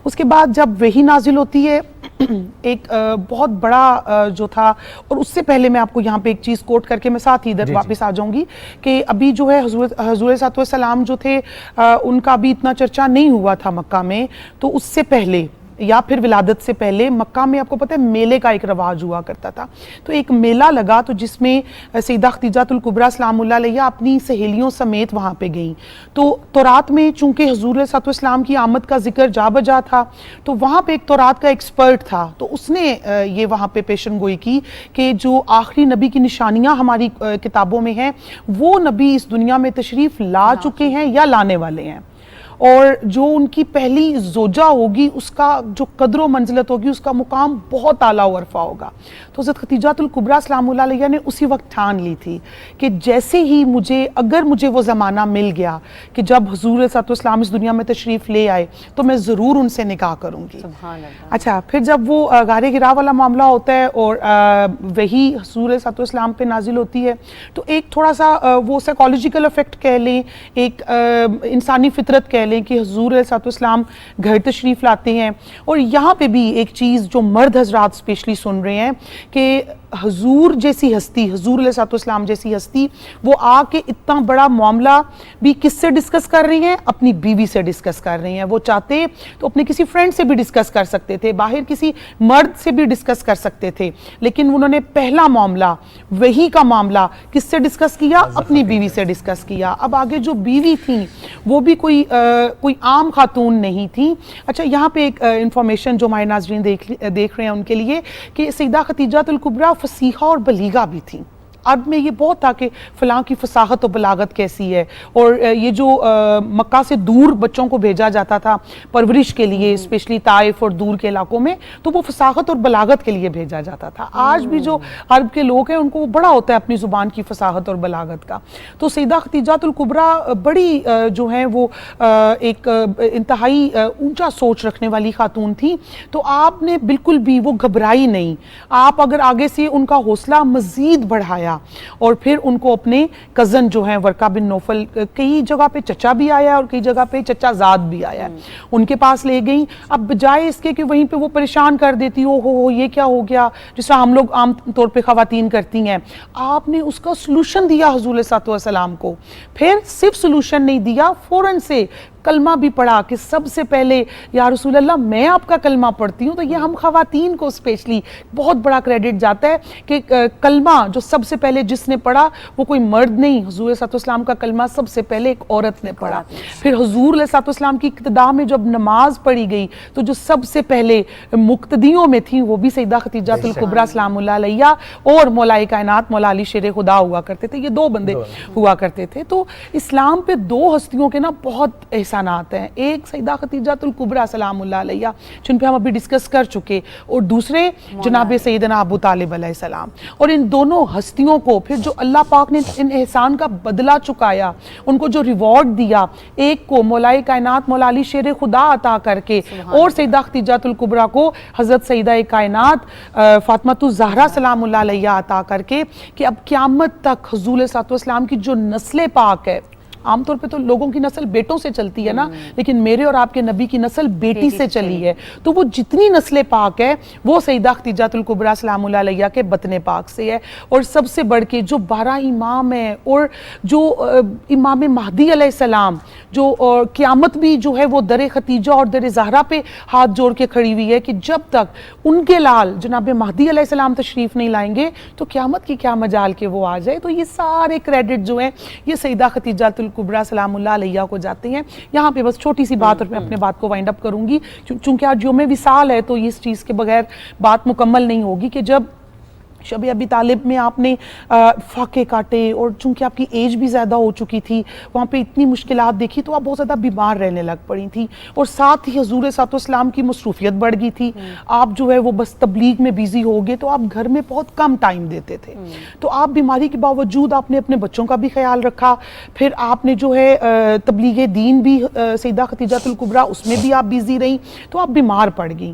اس کے بعد جب وحی نازل ہوتی ہے ایک بہت بڑا جو تھا، اور اس سے پہلے میں آپ کو یہاں پہ ایک چیز کوٹ کر کے میں ساتھ ہی ادھر واپس آ جاؤں گی کہ ابھی جو ہے حضور صلی اللہ علیہ وسلم جو تھے ان کا بھی اتنا چرچا نہیں ہوا تھا مکہ میں، تو اس سے پہلے یا پھر ولادت سے پہلے مکہ میں آپ کو پتہ ہے میلے کا ایک رواج ہوا کرتا تھا. تو ایک میلہ لگا تو جس میں سیدہ خدیجہ الکبریٰ سلام اللہ علیہ اپنی سہیلیوں سمیت وہاں پہ گئیں. تو تورات میں چونکہ حضور علیہ السلام کی آمد کا ذکر جا بجا تھا، تو وہاں پہ ایک تورات کا ایکسپرٹ تھا، تو اس نے یہ وہاں پہ پیشن گوئی کی کہ جو آخری نبی کی نشانیاں ہماری کتابوں میں ہیں وہ نبی اس دنیا میں تشریف لا چکے ہیں یا لانے والے ہیں، اور جو ان کی پہلی زوجہ ہوگی اس کا جو قدر و منزلت ہوگی، اس کا مقام بہت اعلیٰ و عرفہ ہوگا. تو حضرت خدیجہ الکبریٰ سلام اللہ علیہ نے اسی وقت ٹھان لی تھی کہ جیسے ہی اگر مجھے وہ زمانہ مل گیا کہ جب حضور علیہ السلام اس دنیا میں تشریف لے آئے تو میں ضرور ان سے نکاح کروں گی. اچھا، پھر جب وہ غار حرا والا معاملہ ہوتا ہے اور وہی حضور علیہ السلام پہ نازل ہوتی ہے، تو ایک تھوڑا سا وہ سائیکالوجیکل افیکٹ کہہ لیں، ایک انسانی فطرت کہہ لیں کہ حضور علیہ السلام گھر تشریف لاتے ہیں. اور یہاں پہ بھی ایک چیز جو مرد حضرات اسپیشلی سن رہے ہیں کہ حضور جیسی ہستی، حضور علیہ السلام جیسی ہستی، وہ آ کے اتنا بڑا معاملہ بھی کس سے ڈسکس کر رہی ہیں؟ اپنی بیوی سے ڈسکس کر رہی ہیں. وہ چاہتے تو اپنے کسی فرینڈ سے بھی ڈسکس کر سکتے تھے، باہر کسی مرد سے بھی ڈسکس کر سکتے تھے، لیکن انہوں نے پہلا معاملہ، وحی کا معاملہ کس سے ڈسکس کیا؟ اپنی بیوی سے ڈسکس کیا. اب آگے جو بیوی تھیں وہ بھی کوئی عام خاتون نہیں تھی. اچھا، یہاں پہ ایک انفارمیشن جو ہمارے ناظرین دیکھ رہے ہیں ان کے لیے کہ سیدہ خدیجہ الکبریٰ فصیحہ اور بلیغہ بھی تھیں. عرب میں یہ بہت تھا کہ فلاں کی فصاحت و بلاغت کیسی ہے، اور یہ جو مکہ سے دور بچوں کو بھیجا جاتا تھا پرورش کے لیے، اسپیشلی طائف اور دور کے علاقوں میں، تو وہ فصاحت اور بلاغت کے لیے بھیجا جاتا تھا. آج بھی جو عرب کے لوگ ہیں ان کو بڑا ہوتا ہے اپنی زبان کی فصاحت اور بلاغت کا. تو سیدہ خدیجہ الکبریٰ بڑی جو ہیں وہ ایک انتہائی اونچا سوچ رکھنے والی خاتون تھی. تو آپ نے بالکل بھی وہ گھبرائی نہیں، آپ اگر آگے سے ان کا حوصلہ مزید بڑھایا اور پھر ان کو اپنے کزن جو ہیں ورقہ بن نوفل، کئی جگہ پہ چچا بھی آیا اور کئی جگہ پہ چچا زاد بھی آیا ہے، ان کے پاس لے گئیں. اب بجائے اس کے کہ وہیں پہ وہ پریشان کر دیتی ہو یہ کیا ہو گیا، جس طرح ہم لوگ عام طور پہ خواتین کرتی ہیں، آپ نے اس کا سلوشن دیا حضور علیہ السلام کو. پھر صرف سلوشن نہیں دیا، فوراً سے کلمہ بھی پڑھا کہ سب سے پہلے یا رسول اللہ میں آپ کا کلمہ پڑھتی ہوں. تو یہ ہم خواتین کو اسپیشلی بہت بڑا کریڈٹ جاتا ہے کہ کلمہ جو سب سے پہلے جس نے پڑھا وہ کوئی مرد نہیں، حضور علیہ السلام کا کلمہ سب سے پہلے ایک عورت نے پڑھا. پھر حضور علیہ السلام کی اقتداء میں جب نماز پڑھی گئی تو جو سب سے پہلے مقتدیوں میں تھیں وہ بھی سیدہ خدیجہ الکبریٰ سلام اللہ علیہ اور مولا کائنات مولا علی شیر خدا ہوا کرتے تھے. یہ دو بندے ہوا کرتے تھے. تو اسلام پہ دو ہستیوں کے نا بہت احسانات ہیں، ایک سیدہ خدیجہ الکبریٰ سلام اللہ علیہ جن پہ ہم ابھی ڈسکس کر چکے، اور دوسرے جناب سیدنا ابو طالب علیہ السلام. اور ان دونوں ہستیوں کو پھر جو اللہ پاک نے ان احسان کا بدلہ چکایا، ان کو جو ریوارڈ دیا، ایک کو مولا کائنات مولا علی شیر خدا عطا کر کے، اور سیدہ خدیجہ الکبریٰ کو حضرت سیدہ کائنات فاطمہ الزہرا سلام اللہ علیہ عطا کر کے، کہ اب قیامت تک حضور علیہ السلام کی جو نسل پاک ہے، عام طور پہ تو لوگوں کی نسل بیٹوں سے چلتی ہے نا، لیکن میرے اور آپ کے نبی کی نسل بیٹی سے چلی ہے. تو وہ جتنی نسل پاک ہے وہ سیدہ خدیجہ الکبریٰ سلام اللہ علیہ کے بطن پاک سے ہے. اور سب سے بڑھ کے جو 12 امام ہیں، اور جو امام مہدی علیہ السلام جو قیامت بھی جو ہے وہ در ختیجہ اور در زہرا پہ ہاتھ جوڑ کے کھڑی ہوئی ہے کہ جب تک ان کے لال جناب مہدی علیہ السلام تشریف نہیں لائیں گے تو قیامت کی کیا مجال کہ وہ آ جائے. تو یہ سارے کریڈٹ جو ہیں یہ سیدہ خدیجہ الکبریٰ سلام اللہ علیہ کو جاتے ہیں. یہاں پہ بس چھوٹی سی بات، اور میں اپنے بات کو وائنڈ اپ کروں گی چونکہ آج یوم وصال ہے تو اس چیز کے بغیر بات مکمل نہیں ہوگی کہ جب شب ابی طالب میں آپ نے فاقے کاٹے، اور چونکہ آپ کی ایج بھی زیادہ ہو چکی تھی، وہاں پہ اتنی مشکلات دیکھی تو آپ بہت زیادہ بیمار رہنے لگ پڑی تھی، اور ساتھ ہی حضور صلی اللہ علیہ وسلم کی مصروفیت بڑھ گئی تھی. آپ جو ہے وہ بس تبلیغ میں بیزی ہو گئے تو آپ گھر میں بہت کم ٹائم دیتے تھے. تو آپ بیماری کے باوجود آپ نے اپنے بچوں کا بھی خیال رکھا. پھر آپ نے جو ہے تبلیغ دین بھی سیدہ خدیجہ الکبریٰ اس میں بھی آپ بیزی رہیں، تو آپ بیمار پڑ گئیں.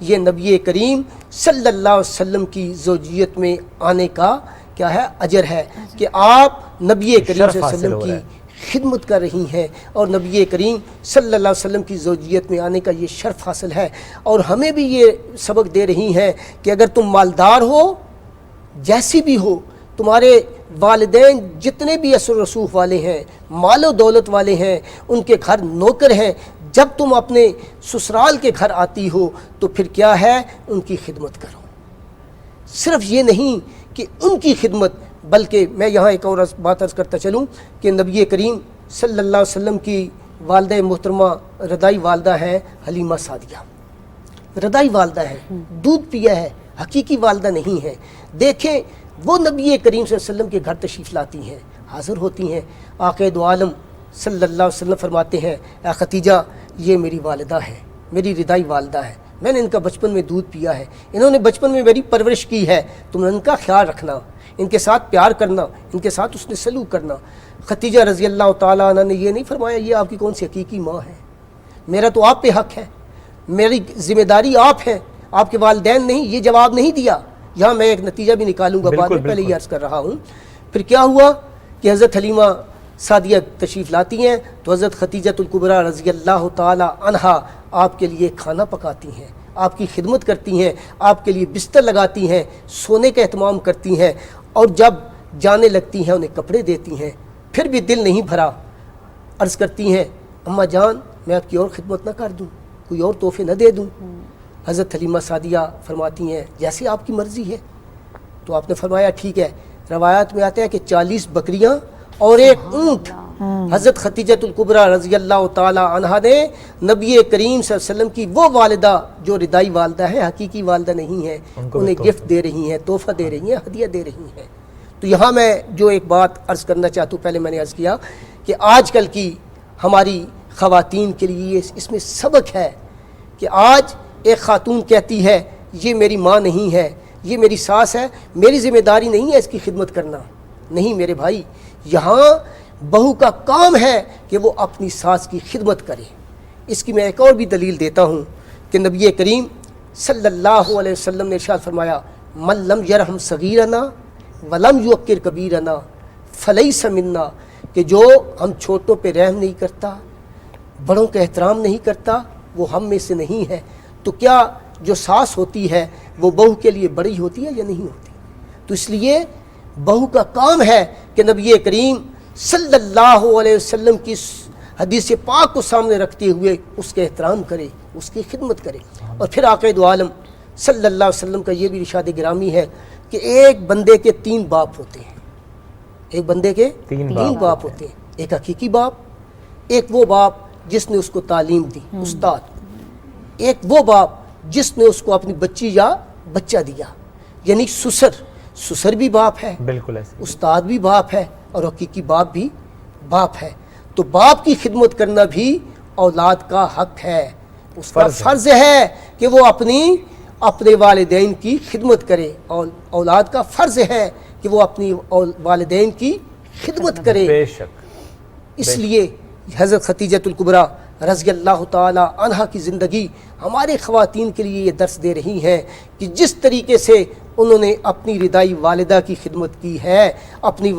یہ نبی کریم صلی اللہ علیہ وسلم کی زوجیت میں آنے کا کیا ہے اجر ہے کہ آپ نبی کریم صلی اللہ علیہ وسلم کی خدمت کر رہی ہیں اور نبی کریم صلی اللہ علیہ وسلم کی زوجیت میں آنے کا یہ شرف حاصل ہے. اور ہمیں بھی یہ سبق دے رہی ہیں کہ اگر تم مالدار ہو جیسی بھی ہو, تمہارے والدین جتنے بھی اثر و رسوخ والے ہیں, مال و دولت والے ہیں, ان کے گھر نوکر ہیں, جب تم اپنے سسرال کے گھر آتی ہو تو پھر کیا ہے, ان کی خدمت کرو. صرف یہ نہیں کہ ان کی خدمت, بلکہ میں یہاں ایک اور بات عرض کرتا چلوں کہ نبی کریم صلی اللہ علیہ وسلم کی والدہ محترمہ رضائی والدہ ہیں حلیمہ سعدیہ. رضائی والدہ ہے, دودھ پیا ہے, حقیقی والدہ نہیں ہے. دیکھیں وہ نبی کریم صلی اللہ علیہ وسلم کے گھر تشریف لاتی ہیں, حاضر ہوتی ہیں. آقا دو عالم صلی اللہ علیہ وسلم فرماتے ہیں, اے ختیجہ یہ میری والدہ ہے, میری رضائی والدہ ہے, میں نے ان کا بچپن میں دودھ پیا ہے, انہوں نے بچپن میں میری پرورش کی ہے, تم نے ان کا خیال رکھنا, ان کے ساتھ پیار کرنا, ان کے ساتھ اس نے سلوک کرنا. ختیجہ رضی اللہ تعالیٰ عنہ نے یہ نہیں فرمایا یہ آپ کی کون سی حقیقی ماں ہے, میرا تو آپ پہ حق ہے, میری ذمہ داری آپ ہیں, آپ کے والدین نہیں. یہ جواب نہیں دیا. یہاں میں ایک نتیجہ بھی نکالوں گا بعد میں, پہلے یہ عرض کر رہا ہوں. پھر کیا ہوا کہ حضرت حلیمہ سعدیہ تشریف لاتی ہیں تو حضرت ختیجۃ الکبریٰ رضی اللہ تعالیٰ عنہا آپ کے لیے کھانا پکاتی ہیں, آپ کی خدمت کرتی ہیں, آپ کے لیے بستر لگاتی ہیں, سونے کا اہتمام کرتی ہیں, اور جب جانے لگتی ہیں انہیں کپڑے دیتی ہیں. پھر بھی دل نہیں بھرا, عرض کرتی ہیں اماں جان میں آپ کی اور خدمت نہ کر دوں, کوئی اور تحفے نہ دے دوں. حضرت حلیمہ سعدیہ فرماتی ہیں جیسے آپ کی مرضی ہے. تو آپ نے فرمایا ٹھیک ہے. روایات میں آتا ہے کہ 40 بکریاں اور ایک اونٹ حضرت ختیجۃ الکبریٰ رضی اللہ تعالی عنہا نے نبی کریم صلی اللہ علیہ وسلم کی وہ والدہ جو رضائی والدہ ہے, حقیقی والدہ نہیں ہے, انہیں گفٹ دے رہی ہیں, تحفہ دے رہی ہیں, ہدیہ دے رہی ہیں. تو یہاں میں جو ایک بات عرض کرنا چاہتا ہوں, پہلے میں نے عرض کیا کہ آج کل کی ہماری خواتین کے لیے اس میں سبق ہے کہ آج ایک خاتون کہتی ہے یہ میری ماں نہیں ہے, یہ میری ساس ہے, میری ذمہ داری نہیں ہے اس کی خدمت کرنا. نہیں میرے بھائی, یہاں بہو کا کام ہے کہ وہ اپنی ساس کی خدمت کرے. اس کی میں ایک اور بھی دلیل دیتا ہوں کہ نبی کریم صلی اللہ علیہ وسلم نے ارشاد فرمایا من لم یرحم صغیرنا ولم یوقر کبیرنا فلیس منا, کہ جو ہم چھوٹوں پہ رحم نہیں کرتا, بڑوں کا احترام نہیں کرتا, وہ ہم میں سے نہیں ہے. تو کیا جو ساس ہوتی ہے وہ بہو کے لیے بڑی ہوتی ہے یا نہیں ہوتی؟ تو اس لیے بہو کا کام ہے کہ نبی کریم صلی اللہ علیہ وسلم کی حدیث پاک کو سامنے رکھتے ہوئے اس کے احترام کرے, اس کی خدمت کرے. اور پھر آقا دو عالم صلی اللہ علیہ وسلم کا یہ بھی ارشاد گرامی ہے کہ ایک بندے کے 3 باپ ہوتے ہیں, ایک بندے کے 3 باپ ہوتے ہیں. ایک حقیقی باپ, ایک وہ باپ جس نے اس کو تعلیم دی, استاد, ایک وہ باپ جس نے اس کو اپنی بچی یا بچہ دیا, یعنی سسر بھی باپ ہے, بالکل ایسے, استاد بھی باپ ہے, اور حقیقی باپ بھی باپ ہے. تو باپ کی خدمت کرنا بھی اولاد کا حق ہے, اس کا فرض ہے کہ وہ اپنے والدین کی خدمت کرے, اور اولاد کا فرض ہے کہ وہ اپنی والدین کی خدمت کرے. بے شک. اس لیے حضرت ختیجۃ الکبریٰ رضی اللہ تعالی عنہا کی زندگی ہمارے خواتین کے لیے یہ درس دے رہی ہیں کہ جس طریقے سے انہوں نے اپنی رضائی والدہ کی خدمت کی ہے, اپنی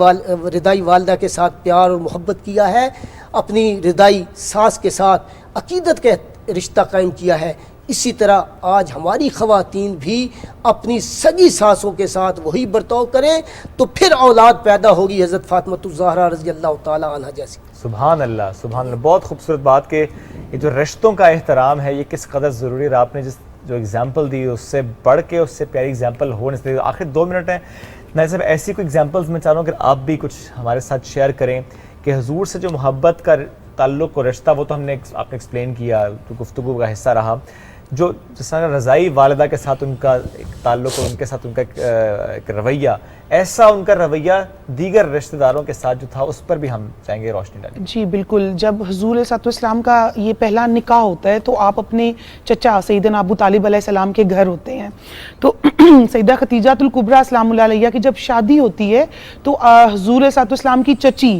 رضائی والدہ کے ساتھ پیار اور محبت کیا ہے, اپنی رضائی ساس کے ساتھ عقیدت کا رشتہ قائم کیا ہے, اسی طرح آج ہماری خواتین بھی اپنی سگی ساسوں کے ساتھ وہی برتاؤ کریں تو پھر اولاد پیدا ہوگی حضرت فاطمہ الزہرا رضی اللہ تعالی عنہا جیسی. سبحان اللہ, سبحان اللہ. بہت خوبصورت بات کہ یہ جو رشتوں کا احترام ہے یہ کس قدر ضروری ہے. آپ نے جو اگزامپل دی اس سے بڑھ کے اس سے پیاری اگزامپل ہو نہیں سکتی. آخر 2 منٹ ہیں ناظر صاحب, ایسی کوئی اگزامپلز میں چاہ رہا ہوں کہ آپ بھی کچھ ہمارے ساتھ شیئر کریں کہ حضور سے جو محبت کا تعلق اور رشتہ, وہ تو آپ نے ایکسپلین کیا, تو گفتگو کا حصہ رہا, جو جس طرح رضائی والدہ کے ساتھ ان کا ایک تعلق اور ان کے ساتھ ان کا ایک رویہ, ایسا ان کا رویہ دیگر رشتہ داروں کے ساتھ جو تھا اس پر بھی ہم چاہیں گے روشنی ڈالیں. جی بالکل. جب حضور علیہ السلام کا یہ پہلا نکاح ہوتا ہے تو آپ اپنے چچا سیدنا ابو طالب علیہ السلام کے گھر ہوتے ہیں. تو سیدہ ختیجۃ الکبریٰ سلام اللہ علیہا کی جب شادی ہوتی ہے تو حضور علیہ السلام کی چچی